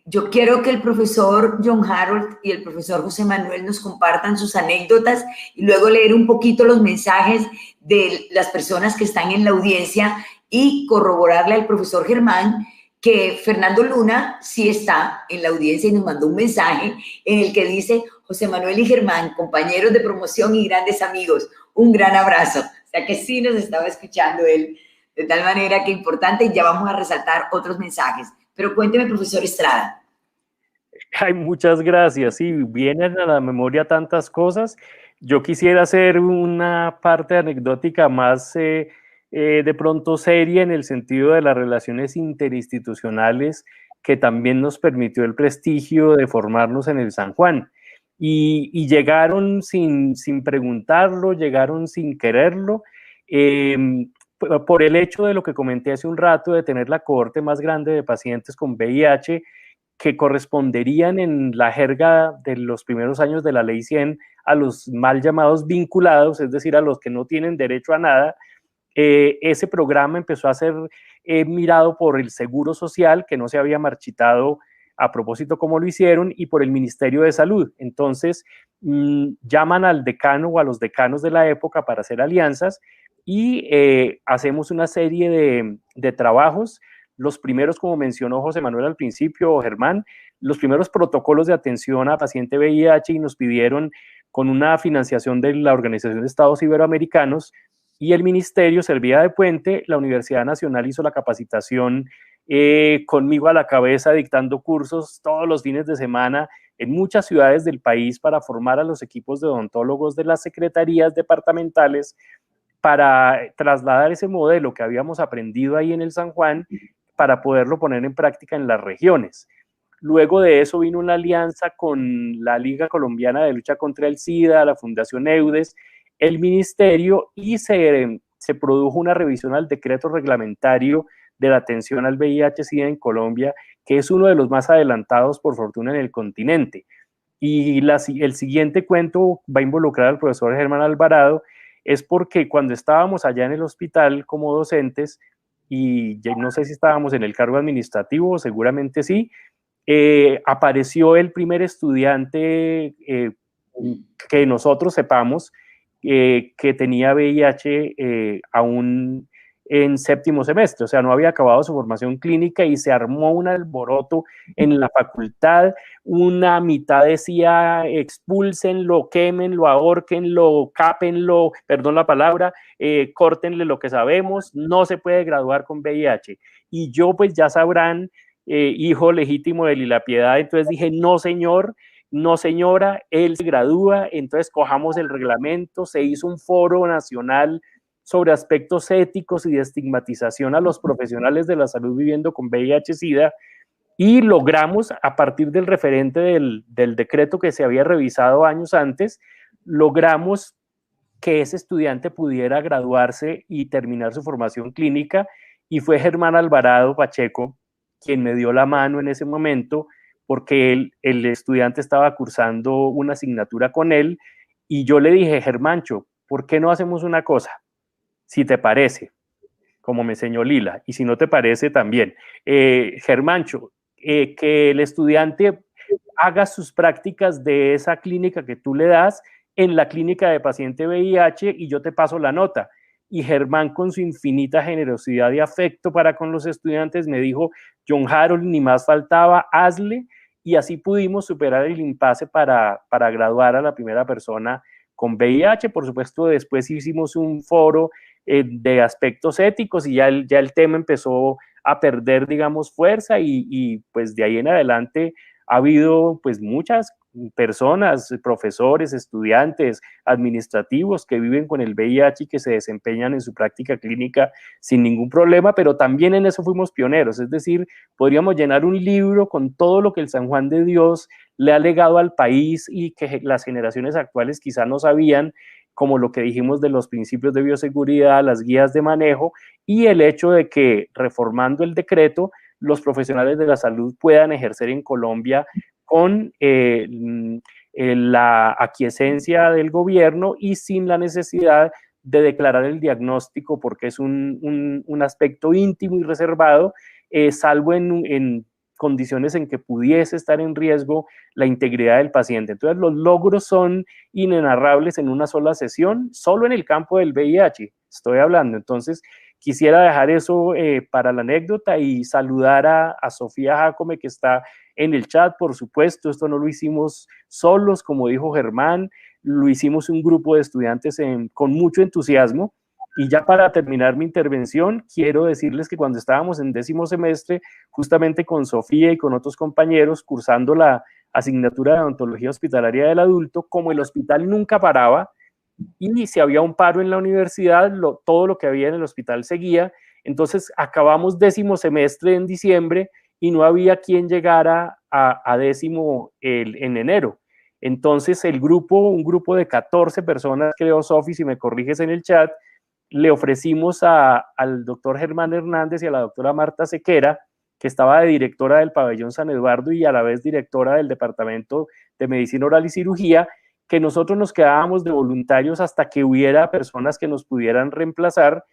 Yo quiero que el profesor John Harold y el profesor José Manuel nos compartan sus anécdotas y luego leer un poquito los mensajes de las personas que están en la audiencia y corroborarle al profesor Germán que Fernando Luna sí está en la audiencia y nos mandó un mensaje en el que dice: José Manuel y Germán, compañeros de promoción y grandes amigos, un gran abrazo. O sea que sí nos estaba escuchando él, de tal manera que importante, y ya vamos a resaltar otros mensajes. Pero cuénteme, profesor Estrada. Ay, muchas gracias. Sí, vienen a la memoria tantas cosas. Yo quisiera hacer una parte anecdótica más de pronto seria, en el sentido de las relaciones interinstitucionales que también nos permitió el prestigio de formarnos en el San Juan. Y llegaron sin preguntarlo, llegaron sin quererlo, por el hecho de lo que comenté hace un rato, de tener la cohorte más grande de pacientes con VIH, que corresponderían en la jerga de los primeros años de la Ley 100 a los mal llamados vinculados, es decir, a los que no tienen derecho a nada. Ese programa empezó a ser mirado por el Seguro Social, que no se había marchitado a propósito como lo hicieron, y por el Ministerio de Salud. Entonces, llaman al decano o a los decanos de la época para hacer alianzas, y hacemos una serie de trabajos. Los primeros, como mencionó José Manuel al principio, o Germán, los primeros protocolos de atención a paciente VIH, y nos pidieron, con una financiación de la Organización de Estados Iberoamericanos, y el ministerio servía de puente. La Universidad Nacional hizo la capacitación conmigo a la cabeza, dictando cursos todos los fines de semana en muchas ciudades del país para formar a los equipos de odontólogos de las secretarías departamentales, para trasladar ese modelo que habíamos aprendido ahí en el San Juan, para poderlo poner en práctica en las regiones. Luego de eso vino una alianza con la Liga Colombiana de Lucha contra el SIDA, la Fundación EUDES, el ministerio, y se produjo una revisión al decreto reglamentario de la atención al VIH-Sida en Colombia, que es uno de los más adelantados, por fortuna, en el continente. Y el siguiente cuento va a involucrar al profesor Germán Alvarado, es porque cuando estábamos allá en el hospital como docentes, y no sé si estábamos en el cargo administrativo, seguramente sí, apareció el primer estudiante que nosotros sepamos que tenía VIH aún en séptimo semestre, o sea, no había acabado su formación clínica, y se armó un alboroto en la facultad. Una mitad decía: expúlsenlo, quémenlo, ahórquenlo, cápenlo, perdón la palabra, córtenle lo que sabemos, no se puede graduar con VIH. Y yo, pues ya sabrán, hijo legítimo de Lila Piedad, entonces dije: no señor, no señora, él se gradúa. Entonces cojamos el reglamento, se hizo un foro nacional sobre aspectos éticos y de estigmatización a los profesionales de la salud viviendo con VIH-Sida, y logramos, a partir del referente del decreto que se había revisado años antes, logramos que ese estudiante pudiera graduarse y terminar su formación clínica, y fue Germán Alvarado Pacheco quien me dio la mano en ese momento, porque el estudiante estaba cursando una asignatura con él, y yo le dije: Germancho, ¿por qué no hacemos una cosa? Si te parece, como me enseñó Lila, y si no te parece también, Germancho, que el estudiante haga sus prácticas de esa clínica que tú le das en la clínica de paciente VIH, y yo te paso la nota. Y Germán, con su infinita generosidad y afecto para con los estudiantes, me dijo: John Harold, ni más faltaba, hazle. y así pudimos superar el impasse para graduar a la primera persona con VIH. Por supuesto, después hicimos un foro de aspectos éticos y ya el tema empezó a perder, digamos, fuerza y pues de ahí en adelante ha habido pues muchas personas, profesores, estudiantes, administrativos que viven con el VIH y que se desempeñan en su práctica clínica sin ningún problema, pero también en eso fuimos pioneros, es decir, podríamos llenar un libro con todo lo que el San Juan de Dios le ha legado al país y que las generaciones actuales quizá no sabían, como lo que dijimos de los principios de bioseguridad, las guías de manejo y el hecho de que reformando el decreto, los profesionales de la salud puedan ejercer en Colombia con la aquiescencia del gobierno y sin la necesidad de declarar el diagnóstico porque es un aspecto íntimo y reservado, salvo en condiciones en que pudiese estar en riesgo la integridad del paciente. Entonces, los logros son inenarrables en una sola sesión, solo en el campo del VIH, estoy hablando. Entonces, quisiera dejar eso para la anécdota y saludar a Sofía Jacome, que está en el chat, por supuesto. Esto no lo hicimos solos, como dijo Germán, lo hicimos un grupo de estudiantes con mucho entusiasmo. Y ya para terminar mi intervención, quiero decirles que cuando estábamos en 10º semestre, justamente con Sofía y con otros compañeros, cursando la asignatura de odontología hospitalaria del adulto, como el hospital nunca paraba, y si había un paro en la universidad, todo lo que había en el hospital seguía. Entonces acabamos 10º semestre en diciembre y no había quien llegara a 10º en enero. Entonces un grupo de 14 personas, creo, Sofi, si me corriges en el chat, le ofrecimos al doctor Germán Hernández y a la doctora Marta Sequera, que estaba de directora del pabellón San Eduardo y a la vez directora del departamento de medicina oral y cirugía, que nosotros nos quedábamos de voluntarios hasta que hubiera personas que nos pudieran reemplazar,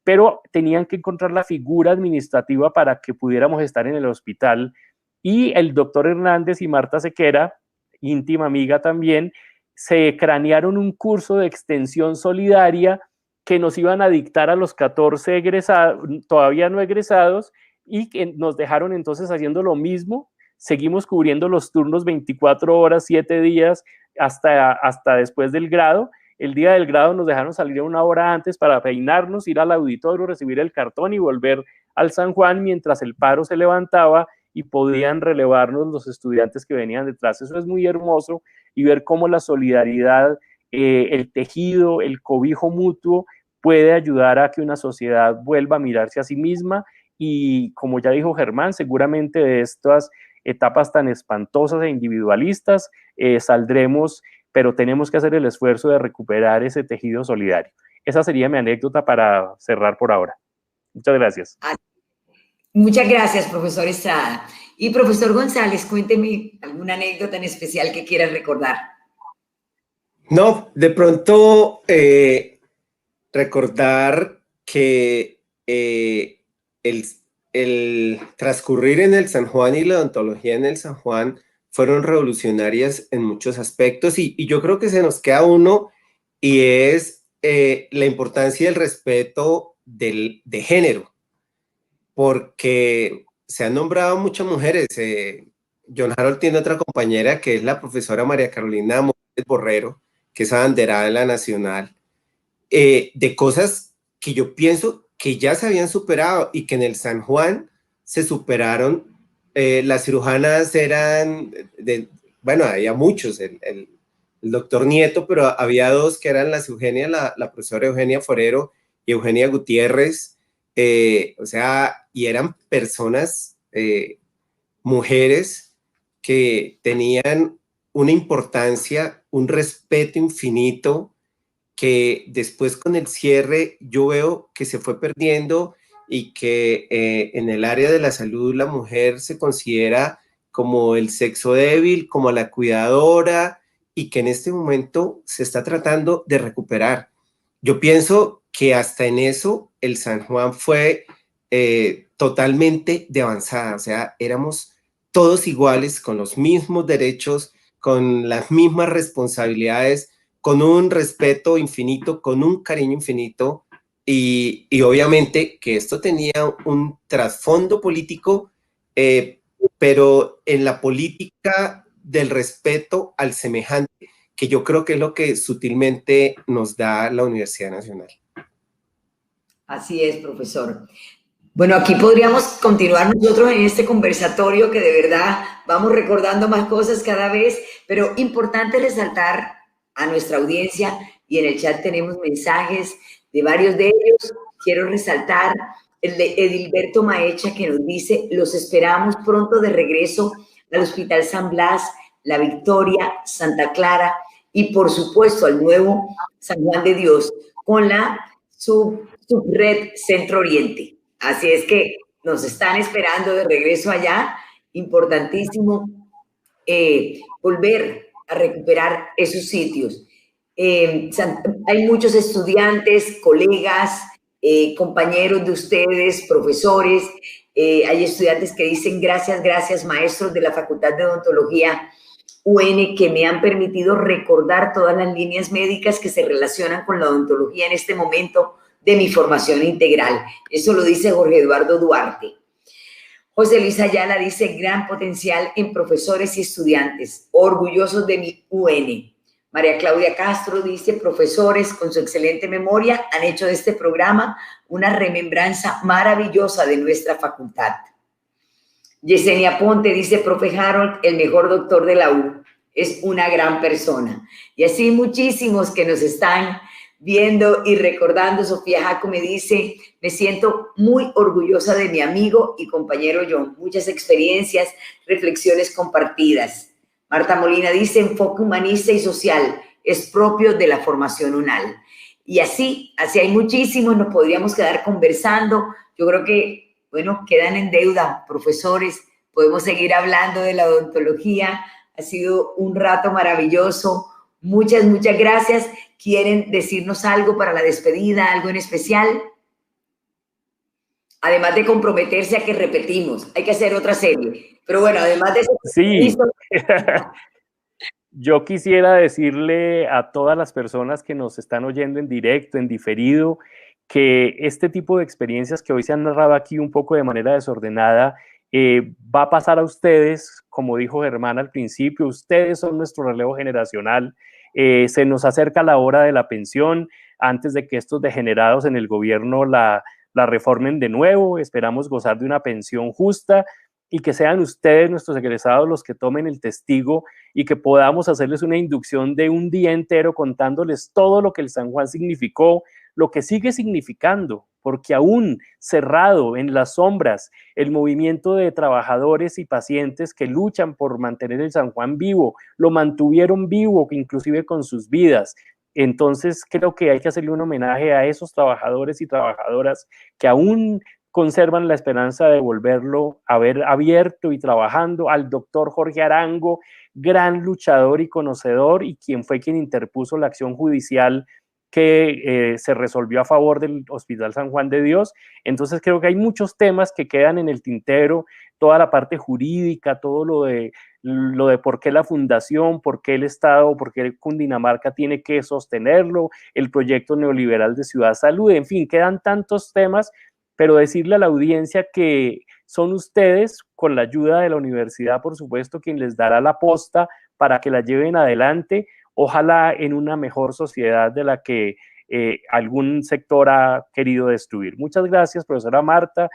pero tenían que encontrar la figura administrativa para que pudiéramos estar en el hospital. Y el doctor Hernández y Marta Sequera, íntima amiga también, se cranearon un curso de extensión solidaria que nos iban a dictar a los 14 egresados, todavía no egresados, y que nos dejaron entonces haciendo lo mismo. Seguimos cubriendo los turnos 24 horas, 7 días, hasta después del grado. El día del grado nos dejaron salir 1 hora antes para peinarnos, ir al auditorio, recibir el cartón y volver al San Juan mientras el paro se levantaba y podían relevarnos los estudiantes que venían detrás. Eso es muy hermoso y ver cómo la solidaridad, el tejido, el cobijo mutuo puede ayudar a que una sociedad vuelva a mirarse a sí misma y, como ya dijo Germán, seguramente de estas etapas tan espantosas e individualistas saldremos, pero tenemos que hacer el esfuerzo de recuperar ese tejido solidario. Esa sería mi anécdota para cerrar por ahora. Muchas gracias. Muchas gracias, profesor Estrada. Y profesor González, cuénteme alguna anécdota en especial que quieras recordar. No, de pronto recordar que el transcurrir en el San Juan y la odontología en el San Juan fueron revolucionarias en muchos aspectos y yo creo que se nos queda uno y es la importancia del respeto de género, porque se han nombrado muchas mujeres. John Harold tiene otra compañera que es la profesora María Carolina Morales Borrero, que es abanderada en la Nacional, de cosas que yo pienso que ya se habían superado y que en el San Juan se superaron. Las cirujanas eran, bueno, había muchos, el doctor Nieto, pero había 2 que eran la profesora Eugenia Forero y Eugenia Gutiérrez, o sea, y eran personas, mujeres que tenían una importancia, un respeto infinito, que después con el cierre yo veo que se fue perdiendo y que en el área de la salud la mujer se considera como el sexo débil, como la cuidadora, y que en este momento se está tratando de recuperar. Yo pienso que hasta en eso el San Juan fue totalmente de avanzada, o sea, éramos todos iguales, con los mismos derechos, con las mismas responsabilidades, con un respeto infinito, con un cariño infinito, y obviamente que esto tenía un trasfondo político, pero en la política del respeto al semejante, que yo creo que es lo que sutilmente nos da la Universidad Nacional. Así es, profesor. Bueno, aquí podríamos continuar nosotros en este conversatorio que de verdad vamos recordando más cosas cada vez, pero importante resaltar a nuestra audiencia, y en el chat tenemos mensajes de varios de ellos. Quiero resaltar el de Edilberto Maecha, que nos dice: los esperamos pronto de regreso al Hospital San Blas, La Victoria, Santa Clara y por supuesto al nuevo San Juan de Dios con la subred Centro Oriente. Así es que nos están esperando de regreso allá. Importantísimo volver a recuperar esos sitios. Hay muchos estudiantes, colegas, compañeros de ustedes, profesores. Hay estudiantes que dicen: gracias, gracias, maestros de la Facultad de Odontología UN, que me han permitido recordar todas las líneas médicas que se relacionan con la odontología en este momento de mi formación integral. Eso lo dice Jorge Eduardo Duarte. José Luis Ayala dice: gran potencial en profesores y estudiantes, orgullosos de mi UN. María Claudia Castro dice: profesores con su excelente memoria han hecho de este programa una remembranza maravillosa de nuestra facultad. Yesenia Ponte dice: profe Harold, el mejor doctor de la U, es una gran persona. Y así muchísimos que nos están viendo y recordando. Sofía Jaco me dice: me siento muy orgullosa de mi amigo y compañero John, muchas experiencias, reflexiones compartidas. Marta Molina dice: enfoque humanista y social es propio de la formación UNAL. Y así hay muchísimos, nos podríamos quedar conversando. Yo creo que, bueno, quedan en deuda, profesores, podemos seguir hablando de la odontología. Ha sido un rato maravilloso. Muchas gracias. ¿Quieren decirnos algo para la despedida, algo en especial? Además de comprometerse a que repetimos, hay que hacer otra serie. Pero bueno, además de eso... Sí. Yo quisiera decirle a todas las personas que nos están oyendo en directo, en diferido, que este tipo de experiencias que hoy se han narrado aquí un poco de manera desordenada, va a pasar a ustedes, como dijo Germán al principio. Ustedes son nuestro relevo generacional. Se nos acerca la hora de la pensión antes de que estos degenerados en el gobierno la reformen de nuevo. Esperamos gozar de una pensión justa y que sean ustedes, nuestros egresados, los que tomen el testigo y que podamos hacerles una inducción de un día entero contándoles todo lo que el San Juan significó, lo que sigue significando, porque aún cerrado en las sombras, el movimiento de trabajadores y pacientes que luchan por mantener el San Juan vivo, lo mantuvieron vivo, inclusive con sus vidas. Entonces creo que hay que hacerle un homenaje a esos trabajadores y trabajadoras que aún conservan la esperanza de volverlo a ver abierto y trabajando, al doctor Jorge Arango, gran luchador y conocedor, y quien fue quien interpuso la acción judicial que se resolvió a favor del Hospital San Juan de Dios. Entonces creo que hay muchos temas que quedan en el tintero, toda la parte jurídica, todo lo de por qué la fundación, por qué el Estado, por qué Cundinamarca tiene que sostenerlo, el proyecto neoliberal de Ciudad Salud, en fin, quedan tantos temas, pero decirle a la audiencia que son ustedes, con la ayuda de la universidad, por supuesto, quien les dará la posta para que la lleven adelante, ojalá en una mejor sociedad de la que algún sector ha querido destruir. Muchas gracias, profesora Marta,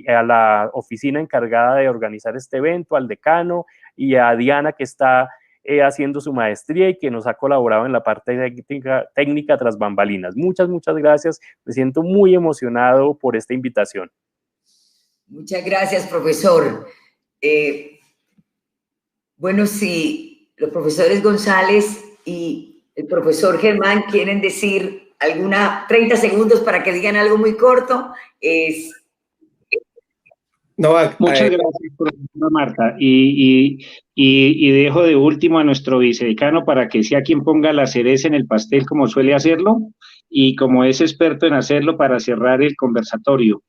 a la oficina encargada de organizar este evento, al decano y a Diana, que está haciendo su maestría y que nos ha colaborado en la parte técnica tras bambalinas. Muchas gracias. Me siento muy emocionado por esta invitación. Muchas gracias, profesor. Bueno, si los profesores González y el profesor Germán quieren decir 30 segundos para que digan algo muy corto. Muchas gracias, profesora Marta. Y dejo de último a nuestro vicedecano para que sea quien ponga la cereza en el pastel, como suele hacerlo, y como es experto en hacerlo, para cerrar el conversatorio.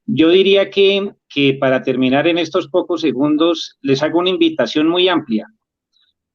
Yo diría que para terminar en estos pocos segundos, les hago una invitación muy amplia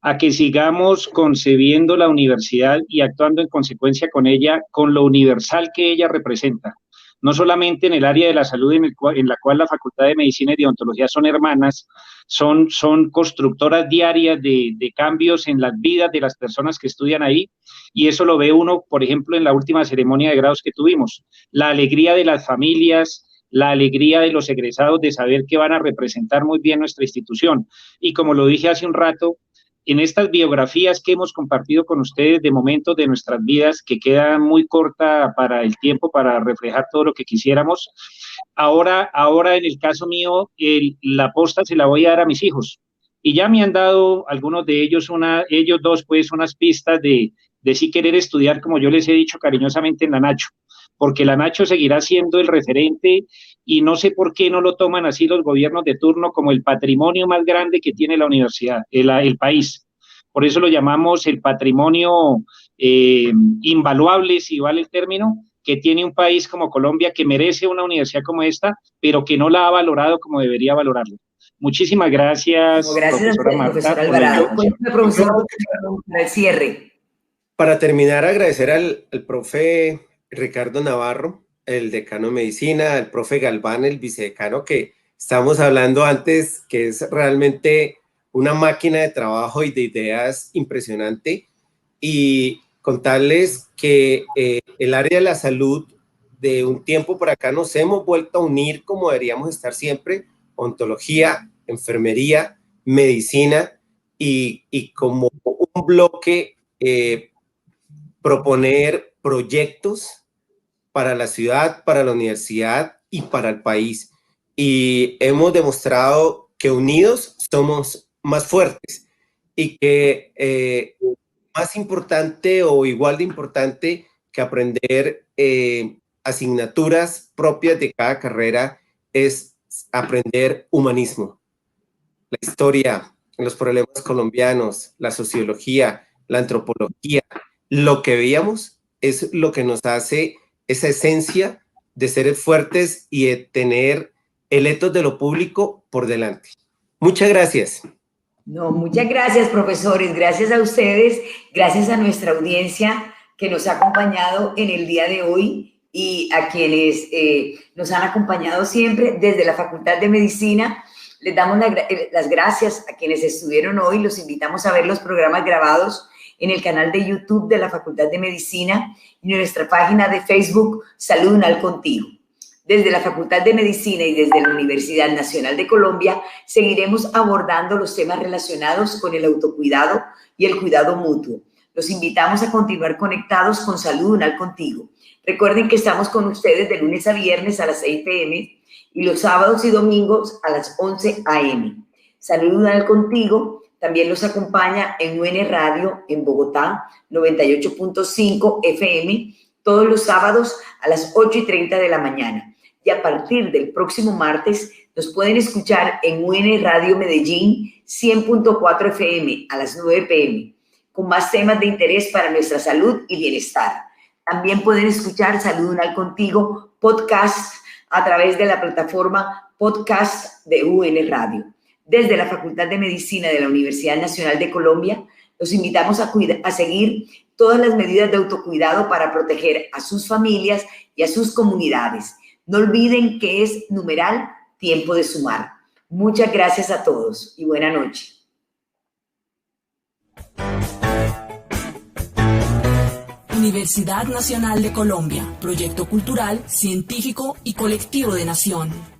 a que sigamos concebiendo la universidad y actuando en consecuencia con ella, con lo universal que ella representa. no solamente en el área de la salud en la cual la Facultad de Medicina y de Odontología son hermanas, son constructoras diarias de cambios en las vidas de las personas que estudian ahí, y eso lo ve uno, por ejemplo, en la última ceremonia de grados que tuvimos. La alegría de las familias, la alegría de los egresados de saber que van a representar muy bien nuestra institución. Y como lo dije hace un rato, en estas biografías que hemos compartido con ustedes de momentos de nuestras vidas, que queda muy corta para el tiempo para reflejar todo lo que quisiéramos, ahora en el caso mío, la posta se la voy a dar a mis hijos. Y ya me han dado algunos de ellos, ellos dos, pues, unas pistas de sí querer estudiar, como yo les he dicho cariñosamente, en la Nacho, porque la Nacho seguirá siendo el referente, y no sé por qué no lo toman así los gobiernos de turno como el patrimonio más grande que tiene la universidad, el país. Por eso lo llamamos el patrimonio invaluable, si vale el término, que tiene un país como Colombia, que merece una universidad como esta, pero que no la ha valorado como debería valorarlo. Muchísimas gracias, gracias profesora a usted, Marta. profesor Alvarado. Cuéntame, profesor, para el cierre. Para terminar, agradecer al profe Ricardo Navarro, el decano de medicina, al profe Galván, el vicedecano, que estábamos hablando antes, que es realmente una máquina de trabajo y de ideas impresionante, y contarles que el área de la salud, de un tiempo por acá nos hemos vuelto a unir como deberíamos estar siempre: odontología, enfermería, medicina, y como un bloque proponer proyectos para la ciudad, para la universidad y para el país. Y hemos demostrado que unidos somos más fuertes, y que más importante o igual de importante que aprender asignaturas propias de cada carrera es aprender humanismo, la historia, los problemas colombianos, la sociología, la antropología. Lo que veíamos es lo que nos hace esa esencia de ser fuertes y de tener el etos de lo público por delante. Muchas gracias. No, muchas gracias, profesores. Gracias a ustedes, gracias a nuestra audiencia que nos ha acompañado en el día de hoy, y a quienes nos han acompañado siempre desde la Facultad de Medicina. Les damos las gracias a quienes estuvieron hoy. Los invitamos a ver los programas grabados en el canal de YouTube de la Facultad de Medicina y en nuestra página de Facebook Salud Unal Contigo. Desde la Facultad de Medicina y desde la Universidad Nacional de Colombia seguiremos abordando los temas relacionados con el autocuidado y el cuidado mutuo. Los invitamos a continuar conectados con Salud Unal Contigo. Recuerden que estamos con ustedes de lunes a viernes a las 6 p.m. y los sábados y domingos a las 11 a.m. Salud Unal Contigo también los acompaña en UN Radio en Bogotá, 98.5 FM, todos los sábados a las 8:30 de la mañana. Y a partir del próximo martes nos pueden escuchar en UN Radio Medellín, 100.4 FM a las 9 p.m, con más temas de interés para nuestra salud y bienestar. También pueden escuchar Salud Unal Contigo podcast a través de la plataforma podcast de UN Radio. Desde la Facultad de Medicina de la Universidad Nacional de Colombia, los invitamos a seguir todas las medidas de autocuidado para proteger a sus familias y a sus comunidades. No olviden que es numeral tiempo de sumar. Muchas gracias a todos y buena noche. Universidad Nacional de Colombia, proyecto cultural, científico y colectivo de nación.